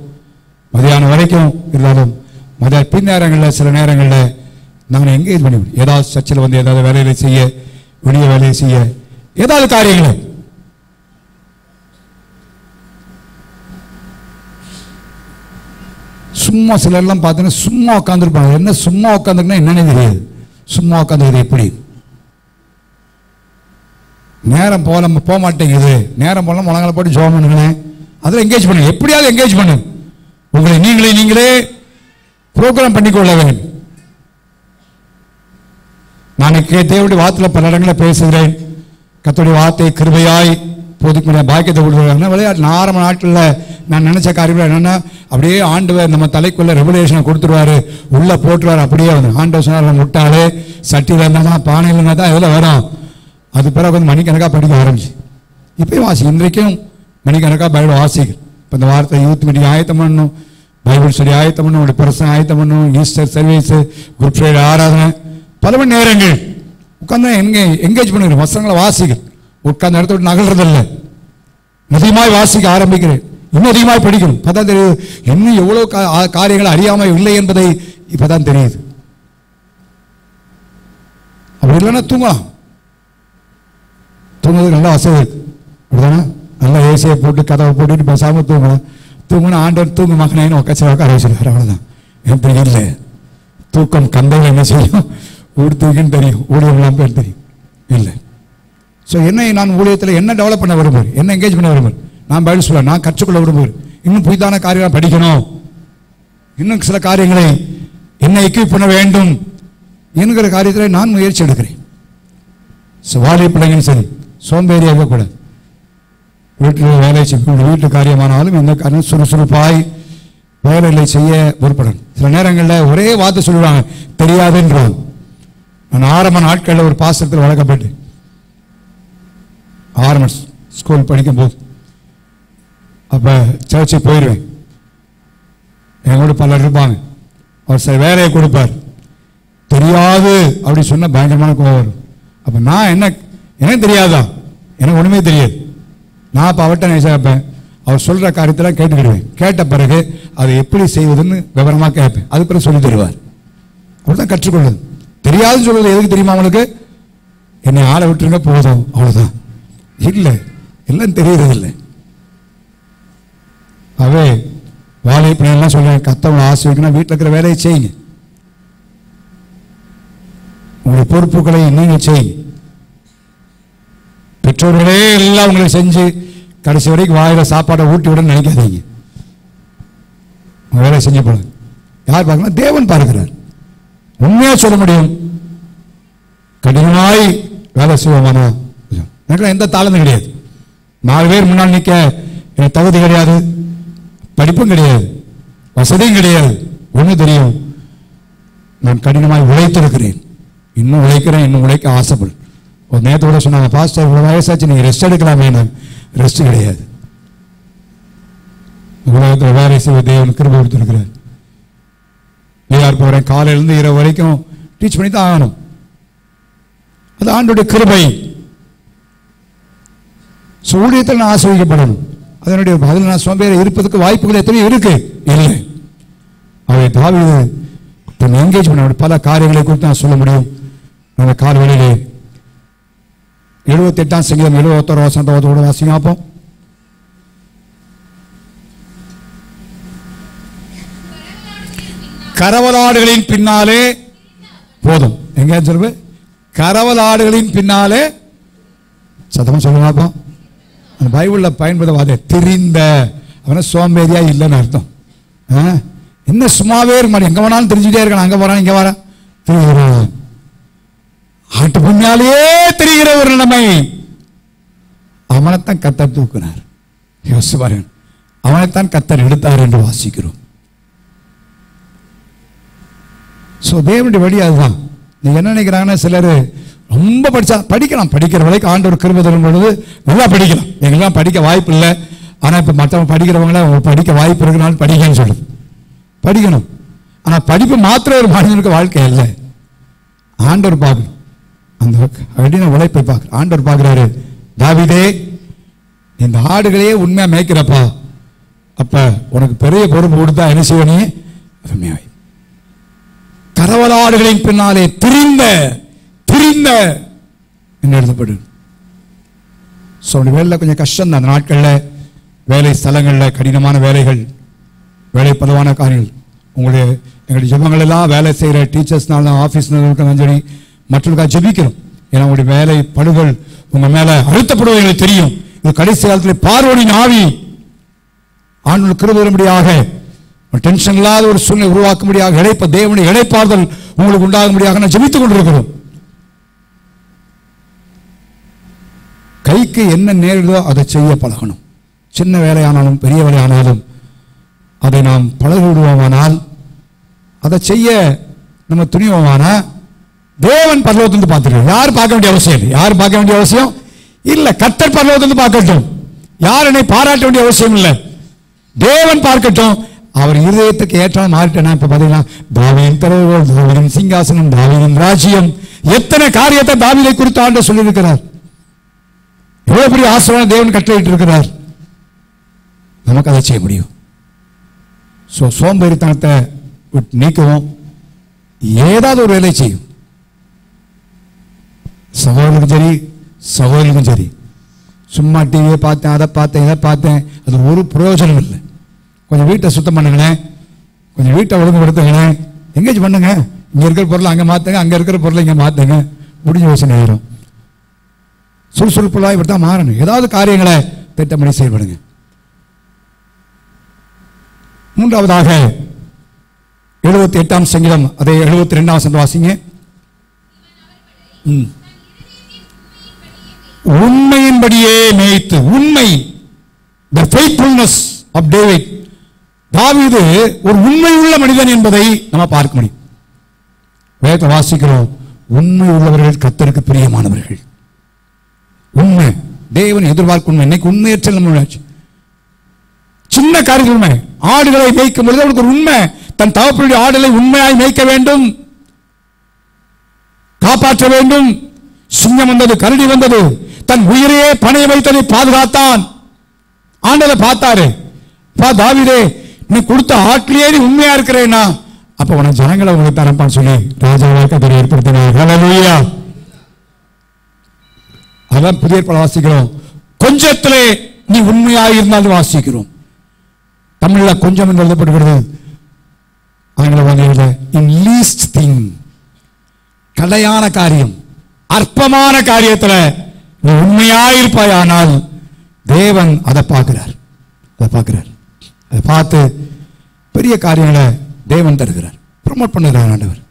மதியானம் வரைக்கும் இருந்தாலும் பின்னேரங்களில் சில நேரங்களில் நாங்கள் என்கேஜ் பண்ணி ஏதாவது சர்ச்சில் வந்து ஏதாவது வேலையை செய்ய, வெளிய வேலையை செய்ய, ஏதாவது காரியங்களை சும்மா சிலர்லாம் பார்த்தீங்கன்னா சும்மா உட்காந்துருப்பாங்க. என்ன சும்மா உட்காந்துருக்குன்னா என்னன்னு தெரியாது. சும்மா உட்காந்துருக்குது எப்படி? நேரம் போக மாட்டேங்குது. நேரம் போல முழங்கால போட்டு ஜோம் பண்ணுங்களேன். அதில் என்கேஜ் பண்ணுங்க. எப்படியாவது என்கேஜ் பண்ணு. உங்களை நீங்களே ப்ரோக்ராம் பண்ணிக்கொள்ள வேண்டும். நான் தேவனுடைய வார்த்தையில் பல இடங்களில் பேசுகிறேன். கர்த்தருடைய வார்த்தை கிருபையாய் போதிக்க பாக்கியத்தை கொடுக்குறாங்க. விளையாட்டு ஆரம்ப நாட்களில் நான் நினைச்ச காரியங்கள் என்னன்னா, அப்படியே ஆண்டவர் நம்ம தலைக்குள்ள ரெவலேஷனை கொடுத்துருவாரு, உள்ள போட்டுருவாரு. அப்படியே வந்து ஆண்டவர் சொன்னார், முட்டாளே சட்டியில் இருந்தா பானையில் இருந்தா தான் இதில் வரும். அது பிறகு வந்து மணிக்கணக்காக படிக்க ஆரம்பிச்சு. இப்பயும் வாசி, இன்றைக்கும் மணிக்கணக்காக பைபிள் வாசிக்கு. இப்போ இந்த வார்த்தை யூத் மீட்டிங் ஆயத்தம் பண்ணணும், பைபிள் ஸ்டடி ஆயத்தம் பண்ணணும், உங்களுடைய பிரசனை ஆயத்தம் பண்ணணும், ஈஸ்டர் சர்வீஸ், குட் ஃப்ரைடே ஆராதனை, பல மணி நேரங்கள் உட்காந்து என்கேஜ் பண்ணுகிறேன். வசனங்களை வாசிக்கிறேன். உட்கார்ந்த இடத்த விட்டு நகல்றதில்லை. அதிகமாய் வாசிக்க ஆரம்பிக்கிறேன். இன்னும் அதிகமாக படிக்கணும். இப்பதான் தெரியுது இன்னும் எவ்வளவு காரியங்கள் அறியாமல் இல்லை என்பதை இப்பதான் தெரியுது. அப்படி இல்லைன்னா தூங்கலாம். தூங்குறதுக்கு நல்லா வசதி இருக்கு. அப்படிதானே? நல்லா ஏசியை போட்டு கதவை போட்டுட்டு பேசாம தூங்கலாம். தூங்குனா ஆண்டவர் தூங்கு மகனேன்னு உட்கார வச்சிருக்காரு. அவ்வளவுதான். எனக்கு இல்லை, தூக்கம் கந்தையில் என்ன செய்யும்? ஊடுத்துக்குன்னு தெரியும், ஊழியர்களாம் பேர் தெரியும். இல்லை. ஸோ என்னை நான் ஊழியத்தில் என்ன டெவலப் பண்ண விரும்புகிறேன், என்ன என்கேஜ் பண்ண விரும்புகிறேன், நான் பைபிள் சொல்ல நான் கற்றுக்கொள்ள விரும்புகிறேன். இன்னும் புதிதான காரியங்களை படிக்கணும், இன்னும் சில காரியங்களை என்ன எக்யூப் பண்ண வேண்டும் என்கிற காரியத்தில் நான் முயற்சி எடுக்கிறேன். வாலிய பிள்ளைங்க சரி, சோம்பேறியாக இருக்கக்கூடாது. வீட்டில் வேலை செய்ய, வீட்டு காரியமானாலும் எந்த காரியம் சுறுசுறுப்பாய் வேலைகளை செய்ய பொறுப்படணும். சில நேரங்களில் ஒரே வார்த்தை சொல்லுவாங்க, தெரியாதுன்றாங்க. நான் ஆரம்ப நாட்களில் ஒரு பாசத்தில் வளர்க்கப்பட்டு ஆரம்ப ஸ்கூல் படிக்கும் போது அப்போ சர்ச்சுக்கு போயிடுவேன். என் கூட பலர் இருப்பாங்க. அவர் சில வேலையை கொடுப்பார். தெரியாது அப்படி சொன்ன பயங்கரமான கோவம் வரும். அப்போ நான் எனக்கு தெரியாதா, எனக்கு ஒன்றுமே தெரியாது. நான் அப்போ அவர்கிட்ட நான் கேட்பேன். அவர் சொல்கிற காரியத்தெல்லாம் கேட்டுக்கிடுவேன். கேட்ட பிறகு அதை எப்படி செய்வதுன்னு விவரமாக கேட்பேன். அது பிறகு சொல்லி தருவார். அப்படிதான் கற்றுக்கொள்ளுது. தெரியாதுன்னு சொல்வது எதுக்கு தெரியுமா? அவங்களுக்கு என்னை ஆளை விட்டுருங்க போதும், அவ்வளோதான். இல்லை, எல்லாம் தெரியறதில்லை. அவே வாழைப்பழம் சொல்றேன், கத்தவங்களை ஆசீர்வதிக்கணும், வீட்டில் இருக்கிற வேலையை செய்யுங்க, உங்களுடைய பொறுப்புகளை நீங்க செய்யுங்க. பெற்றோர்களே எல்லாம் உங்களை செஞ்சு கடைசி வரைக்கும் வாயில சாப்பாடை ஊட்டி விட நினைக்காதீங்க. வேலை செஞ்சு போடுங்க. யார் பார்க்கலாம்? தேவன் பார்க்கிறார். உண்மையா சொல்ல முடியும், கடினமாய் வேலை செய்வோமானா எனக்கு எந்த தாளமும் கிடையாது. 4 பேர் முன்னால் நிற்க எனக்கு தகுதி கிடையாது, படிப்பும் கிடையாது, வசதியும் கிடையாது. ஒண்ணு தெரியும், நான் கடினமாய் உழைத்திருக்கிறேன், இன்னும் உழைக்கிறேன், இன்னும் உழைக்க ஆசைப்படும். ஒரு நேரத்தோட சொன்னாங்க, பாஸ்டர் இவ்வளவு வயசாச்சு, நீங்க ரெஸ்ட் எடுக்கலாமே. ரெஸ்ட் கிடையாது. உலகத்தில் வேலை செய்ய தேவன் கிருபை கொடுத்திருக்கிறார். நீயார் போறேன், காலையிலிருந்து இரவு வரைக்கும் டீச் பண்ணி தான் ஆகணும். அது ஆண்டோடைய கிருபை. ஊழியத்தில் நான் ஆசிரியப்படணும். அதனுடைய பதில் நான் சோம்பேறி இருப்பதற்கு வாய்ப்புகள் எத்தனை இருக்கு? இல்லை. அவை தாவீது தன் என்கேஜ் பண்ண பல காரியங்களை குறித்து நான் சொல்ல முடியும். அந்த காலவெளியிலே 78ஆம் சங்கீதம் 71 வசனத்தோடு வாசிங்க பார்ப்போம். கரவலாடுகளின் பின்னாலே போதும். எங்க சொல்லுங்க? கரவலாடுகளின் பின்னாலே. சத்தமா சொல்லுங்க பார்ப்போம். அந்த பைபிள்ல பயன்படுத்த திரிந்த அவன சோம்பேறியா இல்லைன்னு அர்த்தம். என்ன சும்மாவே இருக்க மாட்டேன், எங்க வேணாலும் தெரிஞ்சுட்டே இருக்கான், அங்க போறான் இங்க வரான், தெரிகிறான். ஆட்டு புண்ணியாலேயே தெரிகிற ஒரு நிலைமை. அவனைத்தான் கத்தர் தூக்கினார். யோசிச்சு பாருங்க, அவனைத்தான் கத்தர் எடுத்தார் என்று வாசிக்கிறோம். தேவனுடைய வழி அதுதான். நீங்க என்ன நினைக்கிறாங்கன்னா, சிலர் ரொம்ப படிச்சா படிக்கலாம், படிக்கிற வரைக்கும் ஆண்டவர் கிருபை தரும் பொழுது நல்லா படிக்கலாம். எங்கெல்லாம் படிக்க வாய்ப்பு இல்லை, ஆனா இப்ப மற்றவங்க படிக்கிறவங்கள படிக்க வாய்ப்பு இருக்குனாலும் படிக்கன்னு சொல்லுது. படிக்கணும். ஆனா படிப்பு மாத்திரம் ஒரு மனிதனுக்கு வாழ்க்கை இல்லை. ஆண்டவர் பார்க்கணும், அந்த கடின உழைப்பை பார்க்க ஆண்டவர் பார்க்கிறாரு. தாவீதே, இந்த ஆடுகளையே உண்மையா மேய்க்கிறப்பா, அப்ப உனக்கு பெரிய பொறுப்பு கொடுத்தா என்ன செய்வனே? அருமையாய் கரவலாடுகளின் பின்னாலே திரிந்த திரிந்த என்ன எழுதப்படு. வேலை கொஞ்சம் கஷ்டம் தான். அந்த நாட்களில் வேலை ஸ்தலங்களில் கடினமான வேலைகள், வேலை பலவான காரியங்கள். உங்களுடைய எங்களுடைய ஜெபங்கள் எல்லாம் வேலை செய்கிற டீச்சர்ஸ்னால, ஆஃபீஸ்னாலும் சரி, மற்றவர்களுக்காக ஜெபிக்கிறோம். ஏன்னா உங்களுடைய வேலை படுகள் உங்க மேல அழுத்தப்படுவது எங்களுக்கு தெரியும். இது கடைசி காலத்தில் பார்வோனின் ஆவி ஆண்டவர் கிருபை வரும்படியாக, டென்ஷன் இல்லாத ஒரு சூழ்நிலை உருவாக்கும்படியாக, தேவனுடைய இளைப்பாறுதல் உங்களுக்கு உண்டாகும்படியாக நான் ஜெபித்துக் கொண்டிருக்கிறோம். கைக்கு என்ன நேரிடுதோ அதை செய்ய பழகணும். சின்ன வேலையானாலும் பெரிய வேலையானாலும் அதை நாம் பழகி விடுவோமானால், அதை செய்ய நம்ம துணிவோமானா, தேவன் பரலோகத்திலிருந்து பார்த்துருக்கோம். யார் பார்க்க வேண்டிய அவசியம் இல்லை. யார் பார்க்க வேண்டிய அவசியம் இல்லை. கர்த்தர் பரலோகத்திலிருந்து பார்க்கட்டும். யார் என்னை பாராட்ட வேண்டிய அவசியம் இல்லை. தேவன் பார்க்கட்டும். அவர் இருதயத்துக்கு ஏற்றாலும் மாறிட்டேன்னா, இப்ப பாத்தீங்கன்னா தாவீதின் தலைவர், தாவீதின் சிங்காசனம், தாவீதின் ராஜ்யம், எத்தனை காரியத்தை தாவீதை குறித்து ஆண்டவர் சொல்லியிருக்கிறார். எவ்வளவு பெரிய ஆசீர்வாதம் தேவன் கட்டளையிட்டு இருக்கிறார். நமக்கு அதை செய்ய முடியும். சோம்பேறித்தனத்தை நீக்கவும் ஏதாவது ஒரு வேலை செய்யும். சகோதரனுக்கும் சரி, சகோதரனுக்கும் சரி. சும்மா டிவியை பார்த்தேன், அதை பார்த்தேன், இதை பார்த்தேன், அது ஒரு பிரயோஜனம் இல்லை. கொஞ்சம் வீட்டை சுத்தம் பண்ணுங்களேன், கொஞ்சம் வீட்டை ஒழுங்குபடுத்துங்களேன், எங்கேஜ் பண்ணுங்க. இங்க இருக்கிற பொருளை அங்கே மாத்துங்க, அங்க இருக்கிற பொருளை இங்கே மாத்துங்க. முடிஞ்ச யோசனை ஆயிரும். சுறுசுறுப்புலாம் இப்படி தான் மாறணும். ஏதாவது காரியங்களை திட்டமிடி செயல்படுங்க. மூன்றாவதாக 78ஆம் சங்கீதம், அதை 72ஆம் வசனம் வாசிங்க. உண்மையின்படியே மேய்த்து, உண்மை, the faithfulness of David. தாவீது ஒரு உண்மை உள்ள மனிதன் என்பதை நம்ம பார்க்க முடியும். வேதத்தை வாசிக்கிறோம், உண்மை உள்ளவர்கள் கர்த்தருக்கு பிரியமானவர்கள். உண்மை, தேவன் எதிர்பார்க்கும் உண்மை. இன்னைக்கு உண்மையற்ற நம்ம சின்ன காரியத்தில் உண்மை. ஆடுகளை மேய்க்கும் பொழுது அவருக்கு ஒரு உண்மை, தன் தகப்பனுடைய ஆடுகளை உண்மையாய் மேய்க்க வேண்டும், காப்பாற்ற வேண்டும். சிங்கம் வந்தது, கரடி வந்தது, தன் உயிரையே பணைய வைத்ததை பாதுகாத்தான். ஆண்டவரை பார்த்தாரு, தாவீதே, நீ கொடுத்த ஆட்டிலேயே நீ உண்மையா இருக்கிறேன்னா, அப்ப உனக்கு ஜனங்களை உங்களுக்கு தரப்பான்னு சொல்லி ராஜாவாக ஏற்படுத்தினார். ஹல்லேலூயா. அதான் புதிய ஏற்பாடு வாசிக்கிறோம். கொஞ்சத்திலே நீ உண்மையாக இருந்தால் வாசிக்கிறோம். தமிழ்ல கொஞ்சம் என்று எழுதப்படுகிறது, ஆங்கில வானிலையில இன் லீஸ்ட் திங், கடையான காரியம், அற்பமான காரியத்துல நீ உண்மையாயிருப்பாய். ஆனால் தேவன் அதை பார்க்கிறார். அதை பார்த்து பெரிய காரியங்களை தேவன் தருகிறார். ப்ரமோட் பண்ணுகிறார். ஆண்டவர்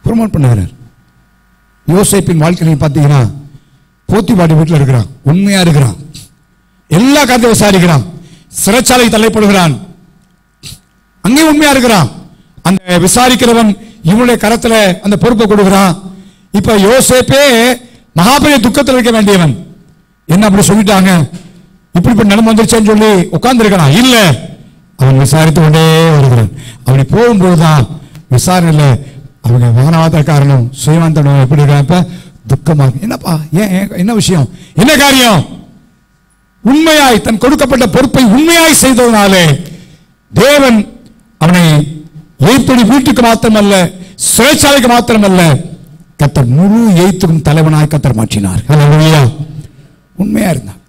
ப்ரமோட் பண்ணுகிறார். யோசேப்பின் வாழ்க்கையை பார்த்தீங்கன்னா, போத்திபாடி வீட்டில் இருக்கிறான், உண்மையா இருக்கிறான், எல்லா காரியத்தையும் விசாரிக்கிறான், சிறைச்சாலை தள்ளப்படுகிறான், அங்கே உண்மையா இருக்கிறான். அந்த விசாரிக்கிறவன் இவனுடைய கரத்துல அந்த பொறுப்பை கொடுக்கிறான். இப்ப யோசேப்பே மகாபெரிய துக்கத்தில் இருக்க வேண்டியவன், என்ன அப்படி சொல்லிட்டாங்க, இப்படி நிலைமை வந்துருச்சேன்னு சொல்லி உட்கார்ந்து இருக்கான். இல்ல, அவன் விசாரித்து கொண்டே வருகிறான். அப்படி போகும்போதுதான் விசாரணையில அவங்க வானவாத காரணம் சுயவாந்தனம் எப்படி இருக்காப்ப துக்கமா, என்னப்பா ஏன், என்ன விஷயம், என்ன காரியம்? உண்மையாய் தன் கொடுக்கப்பட்ட பொறுப்பை உண்மையாய் செய்ததனாலே தேவன் அவனை எய்த்தடி வீட்டுக்கு மாத்திரமல்ல, சிறைச்சாலைக்கு மாத்திரமல்ல, கர்த்தர் முழு எய்த்துக்கும் தலைவனாய் கர்த்தர் மாற்றினார். ஹல்லேலூயா. உண்மையா இருந்தான்.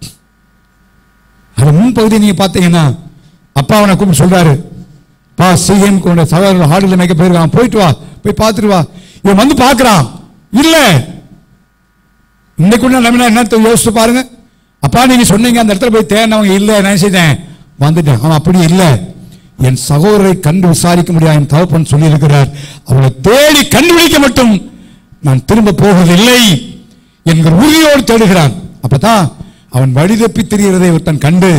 அது முன்பகுதி நீங்க பார்த்தீங்கன்னா, அப்பா அவனை கூப்பிட்டு சொல்றாரு, பா சீகேம் கொண்ட சகோதரர் ஆடுகளை மேய்க்க போயிருக்கான், போயிட்டு வா, போய் பார்த்துட்டு வா. இவன் வந்து பார்க்கிறான். இல்ல, இன்னைக்குள்ள நம்ம என்ன யோசிச்சு பாருங்க. அப்பா நீங்க சொன்னீங்க அந்த இடத்துல போய் தேனவங்க இல்ல, நான் செய்தேன் வந்துட்டேன். அவன் அப்படி இல்லை. என் சகோதரரை கண்டு விசாரிக்க முடியாது என் தகப்பன் சொல்லி இருக்கிறார். அவளை தேடி கண்டுபிடிக்க மட்டும் நான் திரும்ப போவதில்லை என்கிற உறுதியோடு தேடுகிறான். அப்பதான் அவன் வழி தப்பி திரிகிறதை ஒருத்தன் கண்டு,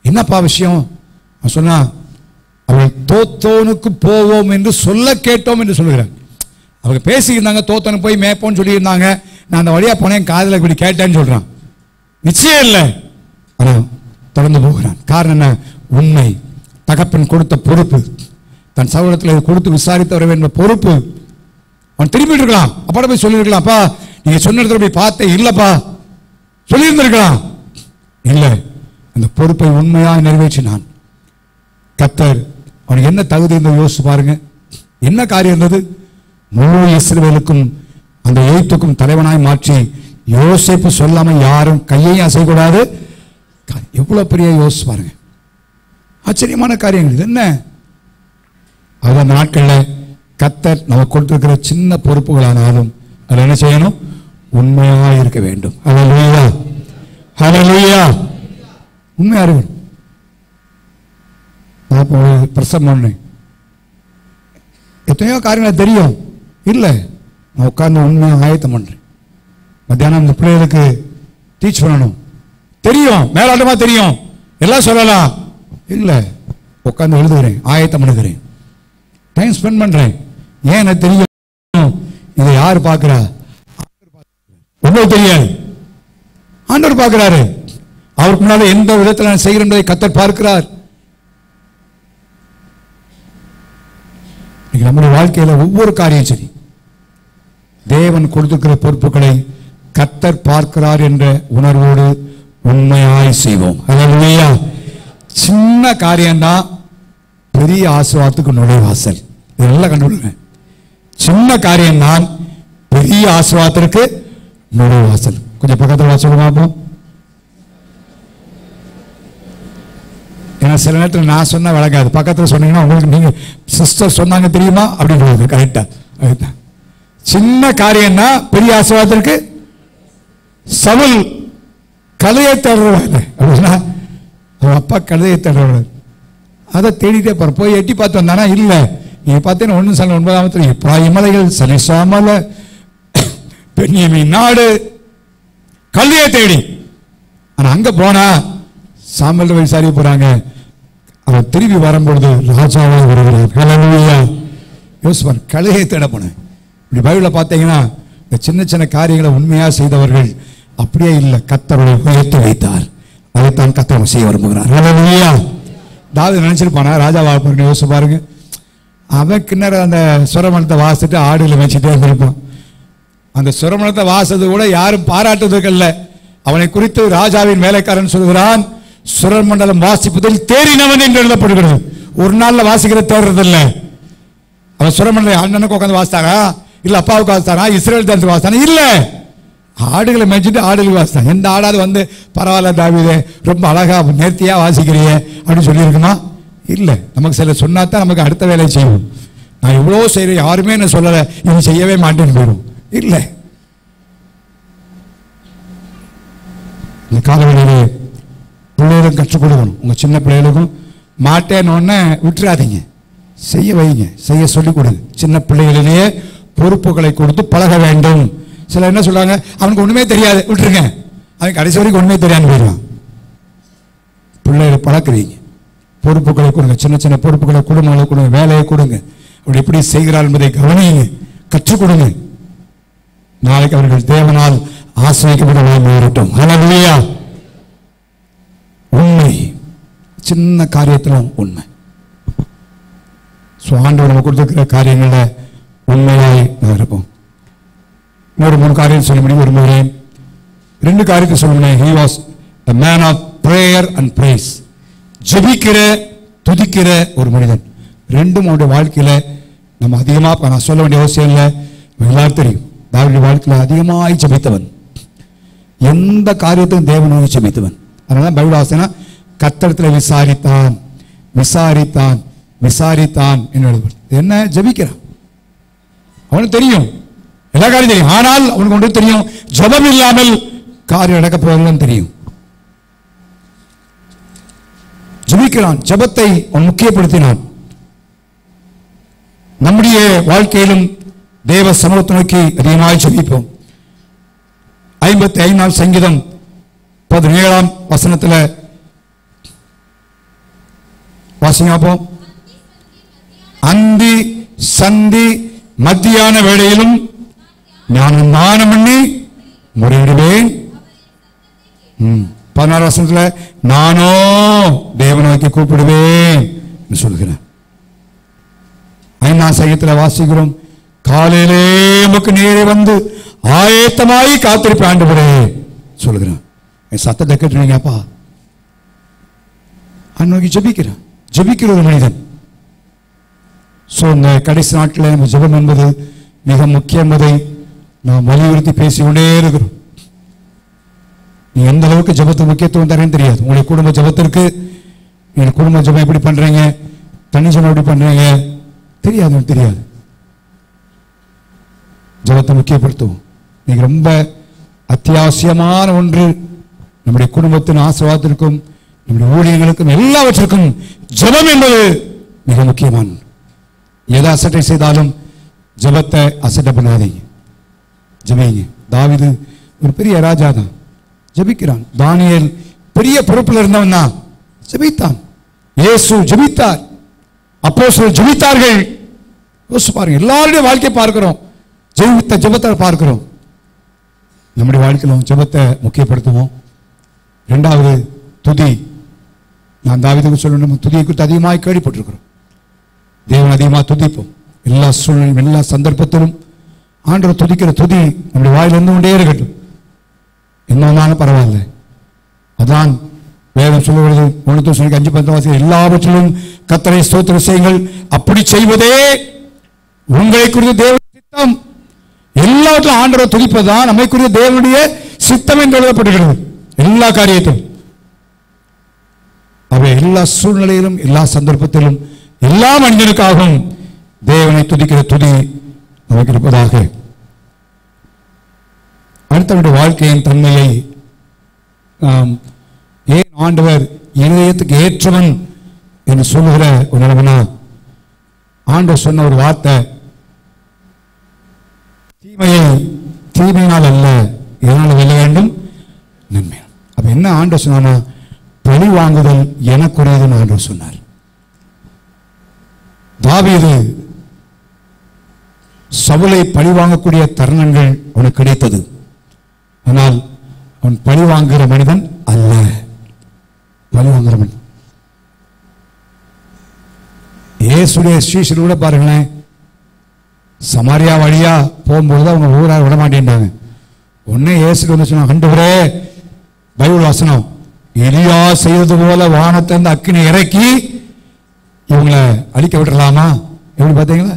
என்னப்பா விஷயம் சொன்னா, அவள் தோத்தோனுக்கு போவோம் என்று சொல்ல கேட்டோம் என்று சொல்லுகிறான். அவங்க பேசியிருந்தாங்க, தோத்தோனு போய் மேப்போன்னு சொல்லியிருந்தாங்க, நான் அந்த வழியா போனேன், காதில் இப்படி கேட்டேன்னு சொல்றான். நிச்சயம் இல்லை, ஆனால் தொடர்ந்து போகிறான். காரணம் என்ன? உண்மை. தகப்பன் கொடுத்த பொறுப்பு, தன் சகோதரத்தில் கொடுத்து விசாரித்து வர வேண்டிய பொறுப்பு. அவன் திரும்பிட்டு இருக்கலாம், அப்பாட போய் சொல்லியிருக்கலாம், அப்பா நீங்க சொன்ன இடத்துல போய் பார்த்தேன், இல்லப்பா சொல்லியிருந்திருக்கலாம். இல்லை, அந்த பொறுப்பை உண்மையாக நிறைவேற்றினான். கர்த்தர் அவனுக்கு என்ன தகுதி இருந்தது யோசிச்சு பாருங்க. என்ன காரியம் இருந்தது? முழு இஸ்ரவேலுக்கும் அந்த எய்த்துக்கும் தலைவனாய் மாற்றி, யோசேப்பு சொல்லாம யாரும் கையையும் அசைக்கூடாது. எவ்வளவு பெரிய யோசிச்சு பாருங்க. ஆச்சரியமான காரியங்கள். இது என்ன? அது அந்த நாட்களில் கர்த்தர் நமக்கு கொடுத்திருக்கிற சின்ன பொறுப்புகளானாலும் அதில் என்ன செய்யணும்? உண்மையாக இருக்க வேண்டும். ஹல்லேலூயா, ஹல்லேலூயா. உண்மையா இருக்கணும். பிரசங்கம் பண்ணேன், எத்தனையோ காரியங்கள் தெரியும், இல்லை நான் உட்கார்ந்து உண்மையாக ஆயத்தம் பண்றேன். மத்தியானம் இந்த பிள்ளைகளுக்கு டீச் பண்ணணும், தெரியும், மேலாட்டமா தெரியும், எல்லாம் சொல்லலாம், இல்லை உட்கார்ந்து எழுதுகிறேன், ஆயத்தம் பண்ணுகிறேன், டைம் ஸ்பெண்ட் பண்றேன். ஏன் எனக்கு தெரியும், இதை யார் பார்க்கிறா? உங்களுக்கு தெரியாது, ஆண்டவர் பார்க்கிறாரு. அவருக்கு முன்னால எந்த விதத்தில் நான் செய்கிறேன் என்பதை கர்த்தர் பார்க்கிறார். நம்முடைய வாழ்க்கையில ஒவ்வொரு காரியம் சரி, தேவன் கொடுத்திருக்கிற பொறுப்புகளை கர்த்தர் பார்க்கிறார் என்ற உணர்வோடு உண்மையாய் செய்வோம். ஹல்லேலூயா. சின்ன காரியம்தான் பெரிய ஆசீர்வாதத்துக்கு நுழைவாசல். இதெல்லாம் கண்டுபிடிங்க. சின்ன காரியம் தான் பெரிய ஆசீர்வாதத்திற்கு நுழைவாசல். கொஞ்சம் பக்கத்தில் வாசல் பார்ப்போம். ஏன்னா சில நேரத்தில் நான் சொன்ன விளங்காது, பக்கத்தில் சொன்னீங்கன்னா உங்களுக்கு நீங்க சிஸ்டர் சொன்னாங்க தெரியுமா அப்படின்னு கரெக்டா. சின்ன காரியம்னா பெரிய ஆசீர்வாதத்திற்கு. சவுல் கதையை தேடுறாரு அப்படின்னா, அவன் அப்பா கதையை தேடுறாரு, அதை தேடிட்டே போற. போய் எட்டி பார்த்து வந்தானா இல்லை. நீங்க பார்த்தீங்கன்னா 1 சாமுவேல் 9 எப்ராயிம் மலைகள், சலிசாமல, பென்யமீன் நாடு, கல்வியை தேடி. ஆனா அங்க போனா சாமுவேல் விசாரிக்க போறாங்க. அவர் திரும்பி வரும்பொழுது ராஜாவாக வருகிறார். ஹல்லேலூயா. யோசிப்பார், கலையை தேட போனேன். இப்படி பைபிளை பார்த்தீங்கன்னா இந்த சின்ன சின்ன காரியங்களை உண்மையாக செய்தவர்கள் அப்படியே இல்லை, கர்த்தரை உயர்த்தி வைத்தார். அதைத்தான் கர்த்தர் செய்ய விரும்புகிறார். ஹல்லேலூயா. தாவீது நினைச்சிருப்பானா ராஜாவாக போறேன்னு? யோசிச்சு பாருங்க. அவன் கிண்ணற அந்த சுரமணத்தை வாசிட்டு ஆடுகளை வச்சுட்டே இருந்திருப்பான். அந்த சுரமணத்தை வாசது கூட யாரும் பாராட்டுவதற்கல்ல. அவனை குறித்து ராஜாவின் வேலைக்காரன் சொல்கிறான், சுரமண்டலம் வாசிப்பதில் தேறினவன் என்று எழுதப்படுகிறது. ஒரு நாள்ல வாசிக்கிற தேர்றது இல்லை. அவன் சுரமண்டலம் அண்ணனுக்கு உட்காந்து வாசித்தாரா, இல்ல அப்பாவுக்கு வாசித்தாரா, இஸ்ரேல் தேர்ந்து வாசித்தானா? இல்ல, ஆடுகளை மேய்ச்சிட்டு ஆடுகள் வாசித்தான். எந்த ஆடாவது வந்து பரவாயில்ல தாவீதே ரொம்ப அழகா நேர்த்தியா வாசிக்கிறியே அப்படின்னு சொல்லியிருக்குமா? இல்லை. நமக்கு சில சொன்னா தான் நமக்கு அடுத்த வேலையை செய்வோம். நான் இவ்வளோ செய்கிறேன், யாருமே என்ன சொல்லலை, இவன் செய்யவே மாட்டேன்னு போயிடும். இல்லை, இந்த காலவெளியிலே பிள்ளைகளும் கற்றுக் கொடுக்கணும். உங்கள் சின்ன பிள்ளைகளுக்கும் மாட்டேன்னு விட்டுறாதீங்க, செய்ய வைங்க, செய்ய சொல்லிக் கொடுங்க. சின்ன பிள்ளைகளிலேயே பொறுப்புகளை கொடுத்து பழக வேண்டும். சிலர் என்ன சொல்றாங்க, அவனுக்கு ஒன்றுமே தெரியாது, விட்டுருங்க, அவன் கடைசி வரைக்கும் ஒன்றுமே தெரியாதுன்னு போயிடுவான். பிள்ளைகளை பழக்கிறீங்க, பொறுப்புகளை கொடுங்க, சின்ன சின்ன பொறுப்புகளை, குடும்பங்களை கொடுங்க, வேலையை கொடுங்க. அப்படி எப்படி செய்கிறார் என்பதை கவனியுங்க, கற்றுக் கொடுங்க. நாளைக்கு அவர்கள் தேவனால் ஆசிரியக்கப்பட வரட்டும். ஹல்லேலூயா. உண்மை, சின்ன காரியத்திலும் உண்மை. ஆண்டவர் நம்ம கொடுத்திருக்கிற காரியங்கள உண்மையாய் நான் இருப்போம். இன்னொரு 3 காரியம் சொல்ல முடியும் விரும்புகிறேன். 2 காரியத்தை சொல்ல முடியும். He was a man of prayer and praise. ஜெபிக்கிற துதிக்கிற ஒரு மனிதன். 2 அவருடைய வாழ்க்கையில நம்ம அதிகமாக நான் சொல்ல வேண்டிய அவசியம் இல்லை, எல்லாரும் தெரியும். தாவீதுடைய வாழ்க்கையில் அதிகமாய் ஜெபித்தவன், எந்த காரியத்தையும் தேவனோடு ஜெபித்தவன். அதனால பைபிள் வாசனம் கர்த்தரிடத்தில் விசாரித்தான் விசாரித்தான் விசாரித்தான் என்ன ஜெபிக்கிறான். அவனுக்கு தெரியும், எல்லா காரியம் தெரியும். ஆனால் அவனுக்கு ஒன்று தெரியும், ஜெபம் இல்லாமல் காரியம் நடக்க போவதும் தெரியும். ஜெபிக்கிறான், ஜெபத்தை அவன் முக்கியப்படுத்தினான். நம்முடைய வாழ்க்கையிலும் தேவ சமூகத்தை நோக்கி அதிகமாக ஜெபிப்போம். 55ஆம் சங்கீதம் 17ஆம் வசனத்தில் வாசிங்கப்போம். அந்தி சந்தி மத்தியான வேளையிலும் நான் தானம் பண்ணி முறையிடுவேன். 16 வசனத்தில் நானோ தேவனை நோக்கி கூப்பிடுவேன் சொல்கிறேன். 5ஆம் சங்கீதத்தில் வாசிக்கிறோம், காலையிலே உமக்கு நேரே வந்து ஆயத்தமாய் காத்திருப்ப ஆண்டவரே சொல்கிறேன். என் சத்தத்தை கேட்டுருங்கப்பா. நோக்கி ஜெபிக்கிறான், ஜெபிக்கிற ஒரு மனிதன். இந்த கடைசி நாட்களில் நம்ம ஜெபம் என்பது மிக முக்கியம் என்பதை நாம் வலியுறுத்தி பேசிக்கொண்டே இருக்கிறோம். நீ எந்த அளவுக்கு ஜெபத்துக்கு முக்கியத்துவம் தரேன்னு தெரியாது. உங்களுடைய குடும்ப ஜெபத்திற்கு நீங்கள் குடும்ப ஜெபம் எப்படி பண்றீங்க, தனி ஜெபம் எப்படி பண்றீங்க தெரியாது. ஜெபத்தை முக்கியப்படுத்துவோம். நீங்க ரொம்ப அத்தியாவசியமான ஒன்று. நம்முடைய குடும்பத்தின் ஆசீர்வாதத்திற்கும் நம்முடைய ஊழியர்களுக்கும் எல்லாவற்றிற்கும் ஜெபம் என்பது மிக முக்கியமான. எதை அசட்டை செய்தாலும் ஜெபத்தை அசட்டை பண்ணாதீங்க, ஜெபிங்க. தாவீது ஒரு பெரிய ராஜா தான், ஜெபிக்கிறான். தானியேல் பெரிய பொறுப்பில் இருந்தவன் தான், ஜெபித்தான். இயேசு ஜெபித்தார், அப்போஸ்தலர்கள் ஜெபித்தார்கள். யோசிச்சு பாருங்க, எல்லாருடைய வாழ்க்கையை பார்க்கிறோம், ஜெபத்தை பார்க்கிறோம். நம்முடைய வாழ்க்கையிலும் ஜெபத்தை முக்கியப்படுத்துவோம். 2வது துதி. நான் தாவீதுக்கு சொல்லணும், நம்ம துதியை குறித்து அதிகமாக கேள்விப்பட்டிருக்கிறோம். தேவன் அதிகமாக துதிப்போம். எல்லா சூழ்நிலையும் எல்லா சந்தர்ப்பத்திலும் ஆண்டவர் துதிக்கிற துதி நம்முடைய வாயிலிருந்து கொண்டே இருக்கட்டும். என்னன்னாலும் பரவாயில்ல. அதான் வேதம் சொல்லுவது 1:5-10 எல்லாவற்றிலும் கர்த்தரை ஸ்தோத்திரம் செய்யுங்கள், அப்படி செய்வதே உங்களை குறித்து தேவனுடைய சித்தம். எல்லாவற்றிலும் ஆண்டவர் துதிப்பதுதான் நம்மை குறித்து தேவனுடைய சித்தம் என்று எழுதப்பட்டிருக்கிறது. எல்லா காரியத்திலும் அவை எல்லா சூழ்நிலையிலும் எல்லா சந்தர்ப்பத்திலும் எல்லா மனிதனுக்காகவும் தேவனை துதிக்கிற துதி நமக்கு இருப்பதாக. அடுத்தவருடைய வாழ்க்கையின் தன்மையை ஏன் ஆண்டவர் இதயத்துக்கு ஏற்றவன் என்று சொல்லுகிற ஒரு நிலைமைனா, ஆண்டவர் சொன்ன ஒரு வார்த்தை, தீமையினால் அல்ல, எதனால் வெல்ல வேண்டும், நன்மை. அப்ப என்ன ஆண்டவர் சொன்னா, பழி வாங்குதல் எனக்குரியதுன்னு ஆண்டவர் சொன்னார். தாவீது சவுலை பழி வாங்கக்கூடிய தருணங்கள் அவனுக்கு கிடைத்தது. ஆனால் அவன் பழி வாங்குகிற மனிதன் அல்ல. பழி வாங்குகிற மனிதன் இயேசுடைய சீஷர் கூட பாருங்களேன், சமாரியா வழியா போகும்போது அவங்க ஊராக விட மாட்டேன்ட்டாங்க. உடனே இயேசுக்கு வந்து சொன்னாங்க, ஆண்டவரே, பைபிள் வசனம், எலியா செய்தது போல வானத்திலிருந்து அக்கினி இறக்கி இவங்களை அழிக்க விட்டுறலாமா? எப்படி பார்த்தீங்களா?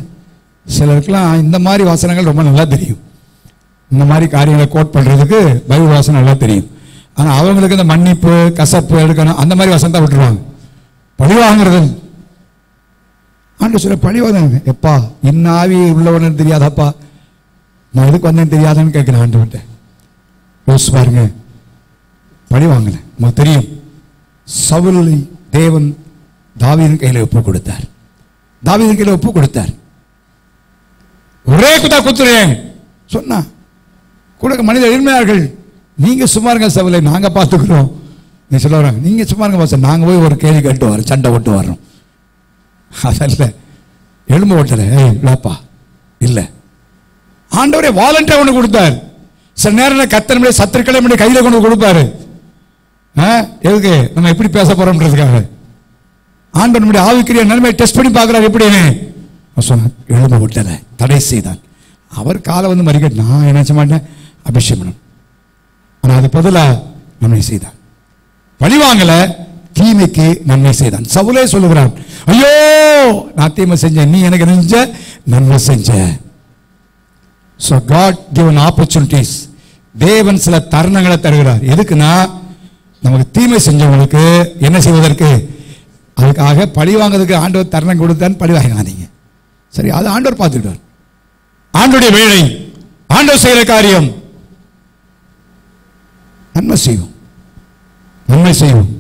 சிலருக்குலாம் இந்த மாதிரி வசனங்கள் ரொம்ப நல்லா தெரியும். இந்த மாதிரி காரியங்களை கோட் பண்றதுக்கு பைபிள் வாசனம் நல்லா தெரியும். ஆனா அவங்களுக்கு இந்த மன்னிப்பு கசப்பு எடுக்கணும் அந்த மாதிரி வசனம் தான் விட்டுருவாங்க. பழி வாங்குறது ஆண்டு சொல்ல பழி வாங்க எப்பா இன்னாவி உள்ளவனு தெரியாதாப்பா நான் எதுக்கு வந்தேன்னு தெரியாதான்னு கேட்கிறேன் ஆண்டு விட்ட யோசிச்சு பாருங்க. பழி வாங்கல நமக்கு தெரியும். சவுலை தேவன் தாவீதின் கையில ஒப்பு கொடுத்தார். தாவீதின் கையில ஒப்பு கொடுத்தார். ஒரே குத்தா குத்துறேன் சொன்னா கூட மனிதர் எளிமையார்கள். நீங்க சும்மா இருங்க சவுலை நாங்க பார்த்துக்கிறோம். நீ சொல்ல வராங்க நீங்க சும்மா இருங்க பாச நாங்க போய் ஒரு கேள்வி கேட்டு வரோம் சண்டை ஓட்டு வர்றோம். அதல்ல எலும்பு ஓட்டல இல்லப்பா இல்ல. ஆண்டவரே வாலண்டியர் ஒன்று கொடுத்தார். சில நேரம் கத்தனுடைய சத்துருக்களை நம்முடைய கையில கொண்டு கொடுப்பாரு. எதுக்கு நம்ம எப்படி பேச போறோம்ன்றதுக்காக ஆண்டவர் நம்முடைய ஆவிக்குரிய நன்மையை டெஸ்ட் பண்ணி பார்க்கிறார். எப்படின்னு சொன்னார் எலும்பு ஓட்டல தடை செய்தான். அவர் காலை வந்து மறிக்க நான் என்ன செய்ய மாட்டேன் அபிஷேகம். ஆனா அது பதிலா நன்மை செய்தான். பழிவாங்கல தீமைக்கு நன்மை செய்தான். சவுலே சொல்லுகிறான் ஐயோ நான் தீமை செஞ்சேன் நீ எனக்கு நெஞ்ச நன்மை செஞ்ச. So God given opportunities. தேவன் சில தருணங்களை தருகிறார். எதுக்குன்னா நமக்கு தீமை செஞ்சவங்களுக்கு என்ன செய்வதற்கு அதுக்காக பழி வாங்கிறதுக்கு ஆண்டவர் தருணம் கொடுத்தான். பழி வாங்காதீங்க சரி அது ஆண்டவர் பார்த்துக்கிட்டார். ஆண்டவருடைய வேலை ஆண்டவர் செய்கிற காரியம் நன்மை செய்யும் நன்மை செய்யும்.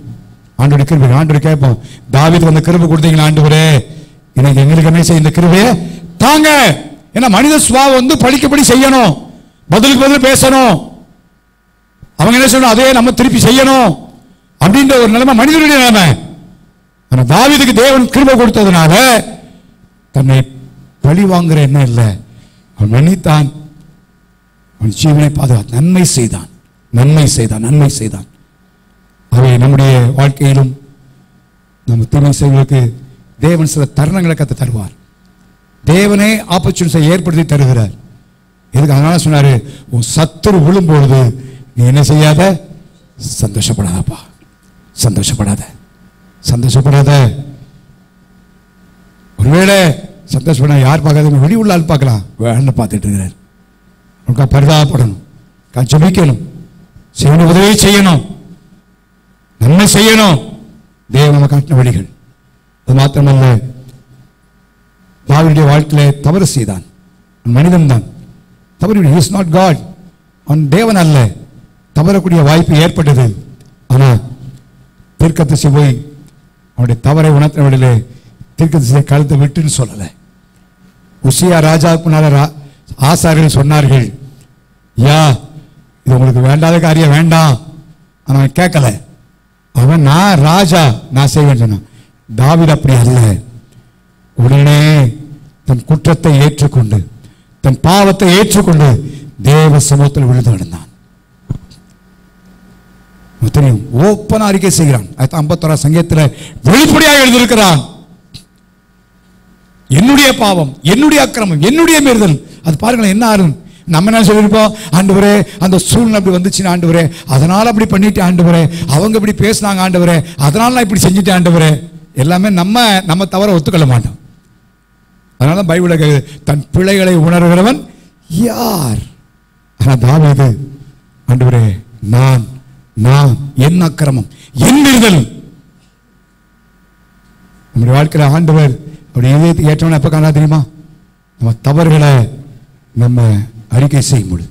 ஆண்டவருடைய கிருபை ஆண்டவர் கேட்போம் தாவீதுக்கு அந்த கிருபை கொடுத்தீங்களா ஆண்டவரே இன்னைக்கு எங்களுக்கு என்ன செய்ய இந்த கிருபையை தாங்க. ஏன்னா மனித சுபாவம் வந்து படிக்கப்படி செய்யணும் பதிலுக்கு பதில் பேசணும். அவங்க என்ன சொல்லணும் அதே நம்ம திருப்பி செய்யணும் அப்படின்ற ஒரு நிலைமை மனிதனுடைய நிலைமை. ஆனா தாவீதுக்கு தேவன் கிருபை கொடுத்ததுனால தன்னை பழி வாங்குற என்ன இல்லை. அவன் மன்னித்தான். அவன் ஜீவனை பாதுகாத்து நன்மை செய்தான் நன்மை செய்தான் நன்மை செய்தான். அவை நம்முடைய வாழ்க்கையிலும் நம்ம தீமை செய்வதற்கு தேவன் சில தருணங்களை கற்று தருவார். தேவனே ஆப்பர்ச்சுனிட்டியை ஏற்படுத்தி தருகிறார். எதுக்கு அதனால சொன்னாரு உன் சத்துரு விழும்பொழுது நீ என்ன செய்யாத சந்தோஷப்படாதப்பா சந்தோஷப்படாத சந்தோஷப்படாத. ஒருவேளை சந்தோஷப்பட யார் பார்க்காத வெளி உள்ள ஆள் பார்க்கலாம் வேலை பார்த்துட்டு இருக்கிறார். உனக்கா பரிதாபப்படணும் ஜெபிக்கணும் செய்யணும் உதவி செய்யணும் நன்மை செய்யணும். தேவன் நம்ம காட்டின வழிகள். அது மாத்திரமல்ல தாவீதுடைய வாழ்க்கையில தவறு செய்தான். மனிதன் தான் தவறு. he is not God. அவன் தேவன் அல்ல. தவறக்கூடிய வாய்ப்பு ஏற்பட்டது. ஆனா தீர்க்கதரிசி போய் அவனுடைய தவறை உணர்த்தின வழியிலே தீர்க்கதரிசியை கழுத்தை விட்டுன்னு சொல்லலை. உசியா ராஜாவுக்கு முன்னால ஆசாரியர்கள் சொன்னார்கள் யா இது உங்களுக்கு வேண்டாத காரியம் வேண்டாம். அவன் கேட்கல. அவன் நான் ராஜா நான் செய்வேன் சொன்னான். தாவீது அப்படி அல்ல. உடனே தன் குற்றத்தை ஏற்றுக்கொண்டு தன் பாவத்தை ஏற்றுக்கொண்டு தேவ சமூகத்தில் விழுந்து கிடந்தான். தெரியும் ஓப்பனா அறிக்கை செய்கிறான். 51 சங்கீதத்தில் வெளிப்படையாக எழுதியிருக்கிறான் என்னுடைய பாவம் என்னுடைய அக்கிரமம் என்னுடைய மீறுதல். அது பாருங்களேன் என்ன ஆகும். நம்ம என்ன சொல்லியிருப்போம் ஆண்டவரே அந்த சூழ்நிலை அப்படி வந்துச்சு ஆண்டவரே அதனால அப்படி பண்ணிட்டு ஆண்டவரே அவங்க இப்படி பேசினாங்க ஆண்டவரே அதனால நான் இப்படி செஞ்சுட்டேன் ஆண்டவரே. எல்லாமே நம்ம தவற ஒத்துக்கொள்ள மாட்டோம். அதனால பைபிளை தன் பிழைகளை உணர்கிறவன் யார். ஆனா தாவீது ஆண்டவரே நான் என் அக்கிரமம் என் மீறுதல். நம்முடைய வாழ்க்கையில் ஆண்டவர் அப்படி இதயத்தை ஏற்றவன எப்ப காணா தெரியுமா நம்ம தவறுகளை நம்ம அறிக்கை செய்யும் பொழுது.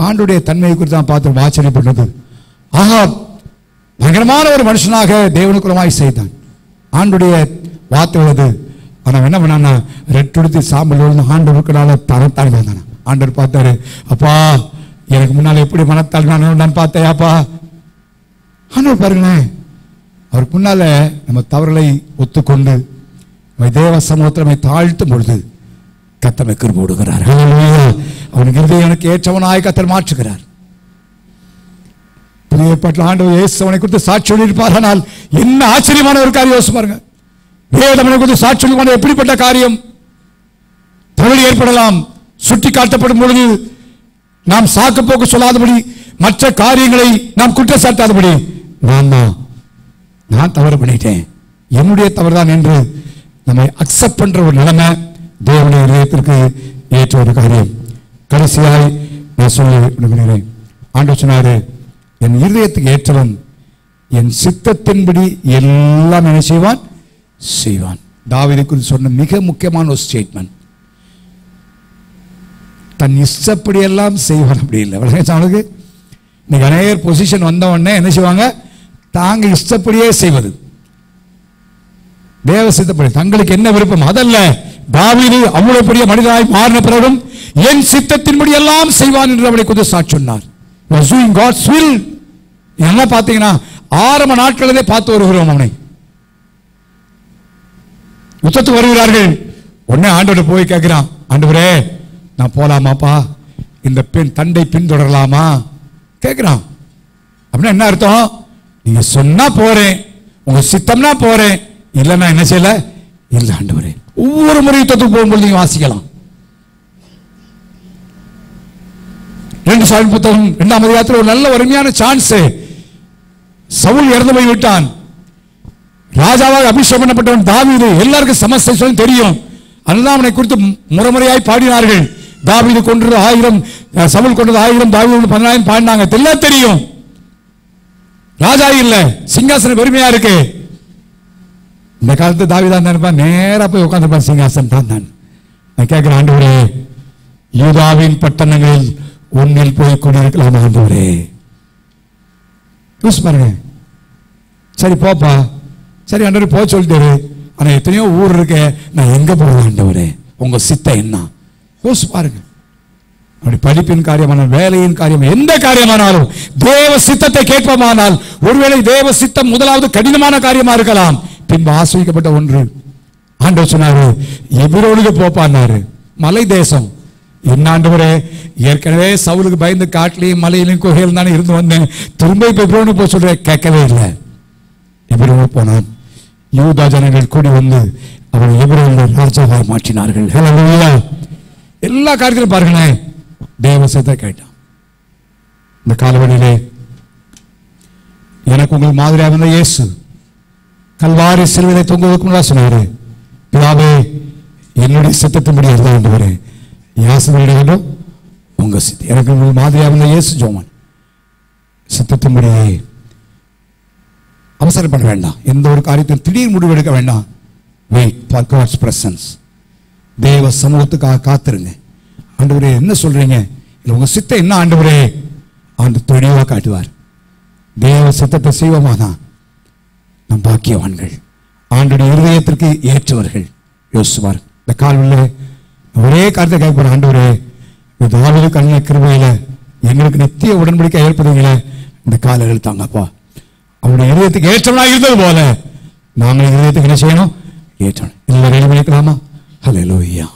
ஆண்டுடைய தன்மையை குறித்து நான் பார்த்து ஆச்சரியப்பட்டது. ஆகாப் பயங்கரமான ஒரு மனுஷனாக தேவனுக்குறமாய் செய்தான். ஆண்டுடைய வார்த்தை உள்ளது. அவன் என்ன பண்ணான்னா ரெட்டுடுத்து சாம்பல் விழுந்து ஆண்டவருக்குனால தரத்தாள் வந்தானா. ஆண்டவர் பார்த்தாரு அப்பா எனக்கு முன்னால் எப்படி மனத்தாள் நான் பார்த்தையாப்பா. ஆண்டவர் பாருங்களேன் அவருக்கு முன்னால நம்ம தவறுகளை ஒத்துக்கொண்டு தேவ சமூகத்தில் தாழ்த்தும் பொழுது கர்த்தர் கிருபை கொடுக்கிறார். அவனுக்கு இருதயனுக்கு ஏற்றவனாய் கர்த்தர் மாற்றுகிறார். புதிய ஏற்பாட்டில் ஆண்டவர் இயேசு அவனை குறித்து சாட்சி சொல்லியிருப்பார். ஆனால் என்ன ஆச்சரியமான ஒரு காரியம் யோசிச்சு பாருங்க. வேதமனை குறித்து சாட்சி சொல்லி எப்படிப்பட்ட காரியம் தவறு ஏற்படலாம். சுட்டி காட்டப்படும் பொழுது நாம் சாக்கு போக்கு சொல்லாதபடி மற்ற காரியங்களை நாம் குற்றம் சாட்டாதபடி நான் தவறு பண்ணிட்டேன் என்னுடைய தவறுதான் என்று நம்மை அக்செப்ட் பண்ற ஒரு நிலைமை தேவனுடைய இதயத்திற்கு ஏற்ற ஒரு காரியம். கடைசியாய் நான் சொல்லி விடுகிறேன். ஆண்டவர் சொன்னாரு, என் இருதயத்துக்கு ஏற்றவன் என் சித்தத்தின்படி எல்லாம் என்ன செய்வான்? செய்வான். தாவீதை குறித்து சொன்ன மிக முக்கியமான ஒரு ஸ்டேட்மெண்ட். தன் இஷ்டப்படி எல்லாம் செய்வான். அப்படி இல்லை. அவனுக்கு இன்னைக்கு அநேகர் பொசிஷன் வந்த உடனே என்ன செய்வாங்க? தாங்க இஷ்டப்படியே செய்வது, தேவ சித்தப்படி, தங்களுக்கு என்ன விருப்பம் அதல்ல. தாவீது அவ்வளவு பெரிய மனிதனாய் மாறின பிறகும் என் சித்தத்தின்படி எல்லாம் செய்வான் என்று அவனை குறித்து சாட்சி சொன்னார். என்ன பார்த்தீங்கன்னா ஆரம்ப நாட்களிலே பார்த்து வருகிறோம். அவனை யுத்தத்துக்கு வருகிறார்கள். உடனே ஆண்டவர் போய் கேட்கிறான், ஆண்டவரே நான் போலாமாப்பா, இந்த பெண் தண்டை பின்தொடரலாமா கேட்கிறான். அப்படின்னா என்ன அர்த்தம்? நீங்க சொன்னா போறேன், உங்க சித்தம்னா போறேன், இல்லைன்னா என்ன செய்யல இல்லை ஆண்டவரே. ஒவ்வொரு முறை யுத்தத்துக்கு போகும்போது நீங்க வாசிக்கலாம். 2 சாமுவேல் புத்தகம் 2ஆம் அதிகாரத்தில் ஒரு நல்ல அருமையான சான்ஸ். சவுல் இறந்து போய் விட்டான். ராஜாவாக அபிஷேகம் பண்ணப்பட்டவன் தாவீது. எல்லாருக்கும் சமஸ்தை சொல்லி தெரியும். அதுதான் அவனை குறித்து முறைமுறையாய் பாடினார்கள். தாவீது கொன்றது 1000, சவுல் கொன்றது 1000, தாவீது 10,000 பாடினாங்க. எல்லாம் தெரியும். ராஜா இல்ல, சிங்காசனம் பெருமையா இருக்கு. இந்த காலத்து தாவீதா நினைப்பான், நேரா போய் உட்கார்ந்துருப்பான் சிங்காசனம் தான். நான் கேட்கிறேன், ஆண்டவரே யூதாவின் பட்டணங்களில் ஒன்னில் போய் கொண்டிருக்கலாம் ஆண்டவரே. பாருங்க. சரி போப்பா, சரி ஆண்டவரே போக சொல்லிட்டாரு. ஆனா எத்தனையோ ஊர் இருக்கு, நான் எங்க போறேன் ஆண்டவரே, உங்க சித்தம் என்ன? யோசிச்சு பாருங்க. அப்படி படிப்பின் காரியமான, வேலையின் காரியம், எந்த காரியமானாலும் தேவ சித்தத்தை கேட்போமானால், ஒருவேளை தேவ சித்தம் முதலாவது கடினமான காரியமா இருக்கலாம், பின்பு ஆசிரியப்பட்ட ஒன்று. ஆண்டவர் சொன்னாரு, எபிரோனுக்கு போப்பான்னாரு. மலை தேசம். என்ன ஆண்டவரே, ஏற்கனவே சவுலுக்கு பயந்து காட்டிலையும் மலையிலையும் குகையில் தானே இருந்து வந்தேன், திரும்ப இப்ப எபிரோனுக்கு போக சொல்ற கேட்கவே இல்லை. எபிரோனுக்கு போனான். யூதா ஜனங்கள் கூடி வந்து அவனை எபிரோனில் ராஜாவாய் மாற்றினார்கள். ஹல்லேலூயா. எல்லா காரியத்திலும் பாருங்களேன், தேவ சித்தத்தை கேட்டான். இந்த காலவெளியிலே எனக்கு உங்களுக்கு மாதிரியாக வந்த இயேசு கல்வாரி சிலுவையிலே தொங்குவதற்கு முன்னாடி சொன்னாரு, பிதாவே என்னுடைய சித்தத்தின்படி இருந்தா ஆண்டவரே, யாசனையிட உங்க சித்தம். எனக்கு உங்களுக்கு மாதிரியாக வந்த இயேசு ஜோமன் சித்தத்தின்படியே. அவசரப்பட வேண்டாம், எந்த ஒரு காரியத்தையும் திடீர் முடிவு எடுக்க வேண்டாம். Wait for God's presence. தேவ சமூகத்துக்காக காத்திருங்க. ஆண்டவரே என்ன சொல்றீங்க, இல்லை உங்க சித்தம் என்ன ஆண்டவரே, ஆண்டு தெளிவா காட்டுவார். தேவ சித்தத்தை செய்வோமாதான் நம் பாக்கியவான்கள், ஆண்டுடைய இருதயத்திற்கு ஏற்றவர்கள். யோசிச்சுவார். இந்த காலையில் ஒரே காரியத்தை கேட்க, ஆண்டவரே தாவீது கண்ண கிருபையில எங்களுக்கு நித்திய உடன்படிக்கை ஏற்படுவீங்களே, இந்த காலையில் தாங்கப்பா. அவருடைய இருதயத்துக்கு ஏற்றவனாக இருந்தது போல நாங்கள் இருதயத்துக்கு என்ன செய்யணும்? ஏற்றணும். இல்லை ரெடி பண்ணிக்கலாமா? ஹல்லேலூயா.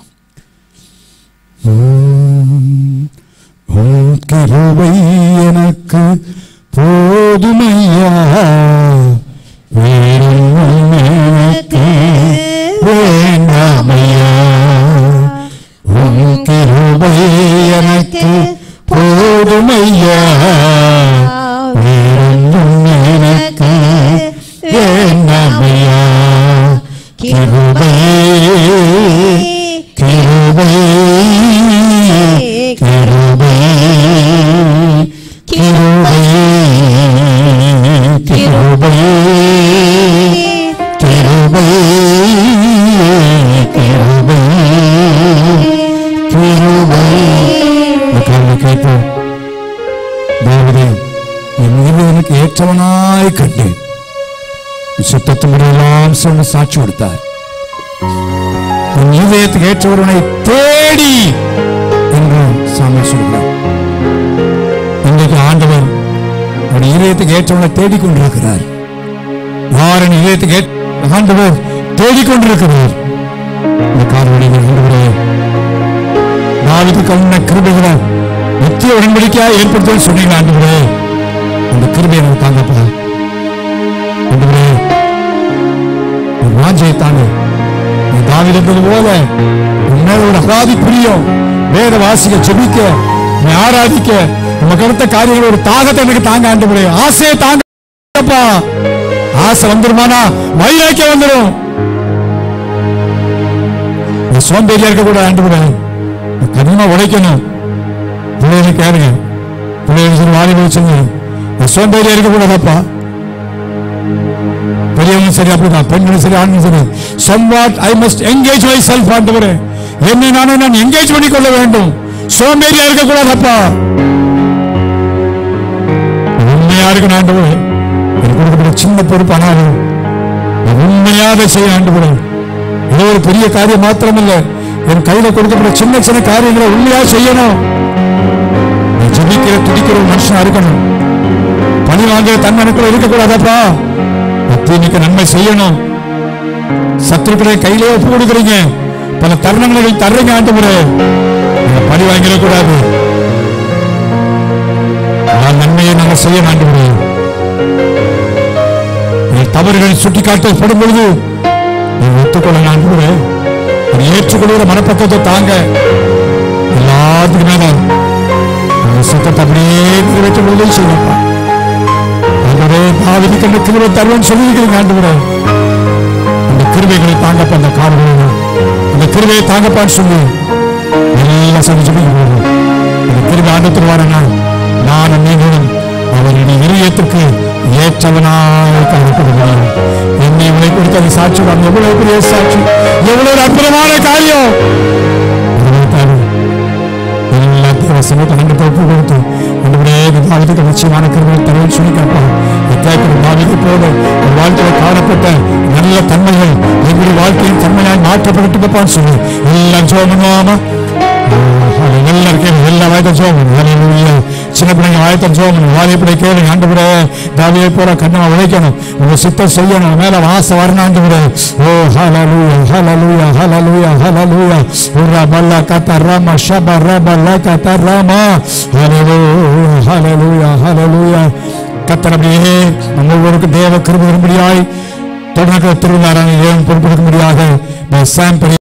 கிருபை எனக்கு போதுமையா, வேறொன்றும் எனக்கு வேண்டாமையா. கிருபை எனக்கு போதுமையா, வேறொன்றும் எனக்கு வேண்டாமையா. கிருபை கிருபை கிருபை கிருபை கிருபை கிருபை கிருபை கிருபை. கேட்போம். தாவீதே என் இருதயத்துக்கு ஏற்றவனாய் கண்டேன், சித்தத்தின்படியெல்லாம் சொன்ன சாட்சி கொடுத்தார். என் இருதயத்துக்கு ஏற்றவனை தேடி என்று சாமி சொல்கிறார். இன்றைக்கு ஆண்டவர் அவருடைய இதயத்துக்கு ஏற்றவனை தேடிக்கொண்டிருக்கிறார். யாரின் இதயத்துக்கு ஆண்டவர் தேடிக்கொண்டிருக்கிறார். இந்த காரணம் ஆண்டவரே, தாவீதுக்கு உன்னை கிருபைகளை நித்திய உடன்படிக்கையாக ஏற்படுத்த சொன்னீங்க ஆண்டவரே, அந்த கிருபையை எனக்கு தாங்கப்பா. ஆண்டவரே ஒரு வாஞ்சையை தாங்க. தாவீது இருந்தது போல உண்மையோட ஒரு அகாதி பிரியம், வேத வாசிக்க, செபிக்க, ஆராதிக்க, உங்க கருத்த காரியங்கள் ஒரு தாகத்தை எனக்கு தாங்க ஆண்டவரே. ஆசையை தாங்கப்பா. ஆசை வந்துருமானா வைராக்கியம் வந்துடும். சோம்பேறியா இருக்க கூட ஆண்டவரே, கடினமா உழைக்கணும். பிள்ளைகளை கேளுங்க. பிள்ளைகள் வாலிப சொல்லுங்க, சோம்பேறியா இருக்கக்கூடாதப்பா. பெரியவங்களும் சரி அப்படிதான், பெண்களும் சரி ஆண்களும் சரி. somewhat I must engage myself. ஆண்டவரே, என்னை நான் என்கேஜ் பண்ணிக்கொள்ள வேண்டும். சோம்பேறியா இருக்கக்கூடாதப்பா. உண்மையா இருக்கணும் ஆண்டவரே. எனக்கு கொடுக்கப்பட்ட சின்ன பொறுப்பு ஆனாலும் உண்மையாக செய்ய ஆண்டவரே. ஏதோ ஒரு பெரிய காரியம் மாத்திரமல்ல, என் கையில கொடுக்கப்பட்ட சின்ன சின்ன காரியங்களை உண்மையா செய்யணும். ஜெபிக்கிற துடிக்கிற ஒரு மனுஷனா இருக்கணும். பணி வாங்குற தன்மனுக்குள்ள இருக்கக்கூடாதப்பா. தீமைக்கு நன்மை செய்யணும். சத்துருக்களை கையிலே ஒப்பு கொடுக்குறீங்க, பல தருணங்களை தர்றீங்க ஆண்டவரே. பணி வாங்கிடக்கூடாது. நன்மையை நாங்கள் செய்ய ஆண்டவரே. தவறுகள் சுட்டி காட்டப்படும் பொழுது ஒத்துக்கொள்ள ஆண்டவரே. ஏற்றுக்கொள்கிற மனப்பக்கத்தை தாங்க. எல்லாத்துக்கும் மேல சத்தத்தை அப்படியே நிறைவேற்ற உதவி செய்யப்பா. தாவீதுக்கு அந்த கிருபை தருவேன் சொல்லியிருக்கிறீங்க ஆண்டவரே. அந்த கிருபைகளை தாங்கப்பா. அந்த காவல்களை அந்த கிருபையை தாங்கப்பான்னு சொல்லி எல்லாம் சொல்லிக்கிறோம். அந்த கிருபை ஆண்டத்தில் வரனா நானும் நீங்களும் அவருடைய இதயத்திற்கு ஏற்றவனாக காணப்படுகிறோம். என்னை இவளை கொடுத்த அந்த சாட்சி எவ்வளவு பெரிய சாட்சி, எவ்வளவு அற்புதமான காரியம். நிச்சயமான கருவியை தருவேன் சொல்லி கேட்பான். வாழ்க்கையில் காணப்பட்ட நல்ல தன்மைகள் எங்களுடைய வாழ்க்கையின் தன்மையாய் மாற்றப்பட்டு சொல்லி எல்லாம் சோமனாம எல்லாருக்கும் எல்லா வாயத்தையும் சோமணும். சின்ன பிள்ளைங்க வாயத்தம் சோமணும். வாழைப்படை கேளுங்க ஆண்டவரே. தாவியை போற கண்ணா உழைக்கணும். உங்க சித்தம் செய்யணும். மேல வாச வரணும் ஆண்டவரே. ஓ ஹல்லேலூயா ஹல்லேலூயா ஹல்லேலூயா ஹல்லேலூயா. ரபல்ல கதரம ஷபரபல்ல கதரம ஹல்லேலூயா ஹல்லேலூயா ஹல்லேலூயா. கர்த்தரே, நம்ம ஒவ்வொருவருக்கும் தேவ கிருபை வரும்படியாய் தொடர்ந்து திருவிழா பொறுப்பெடுக்க முடியாத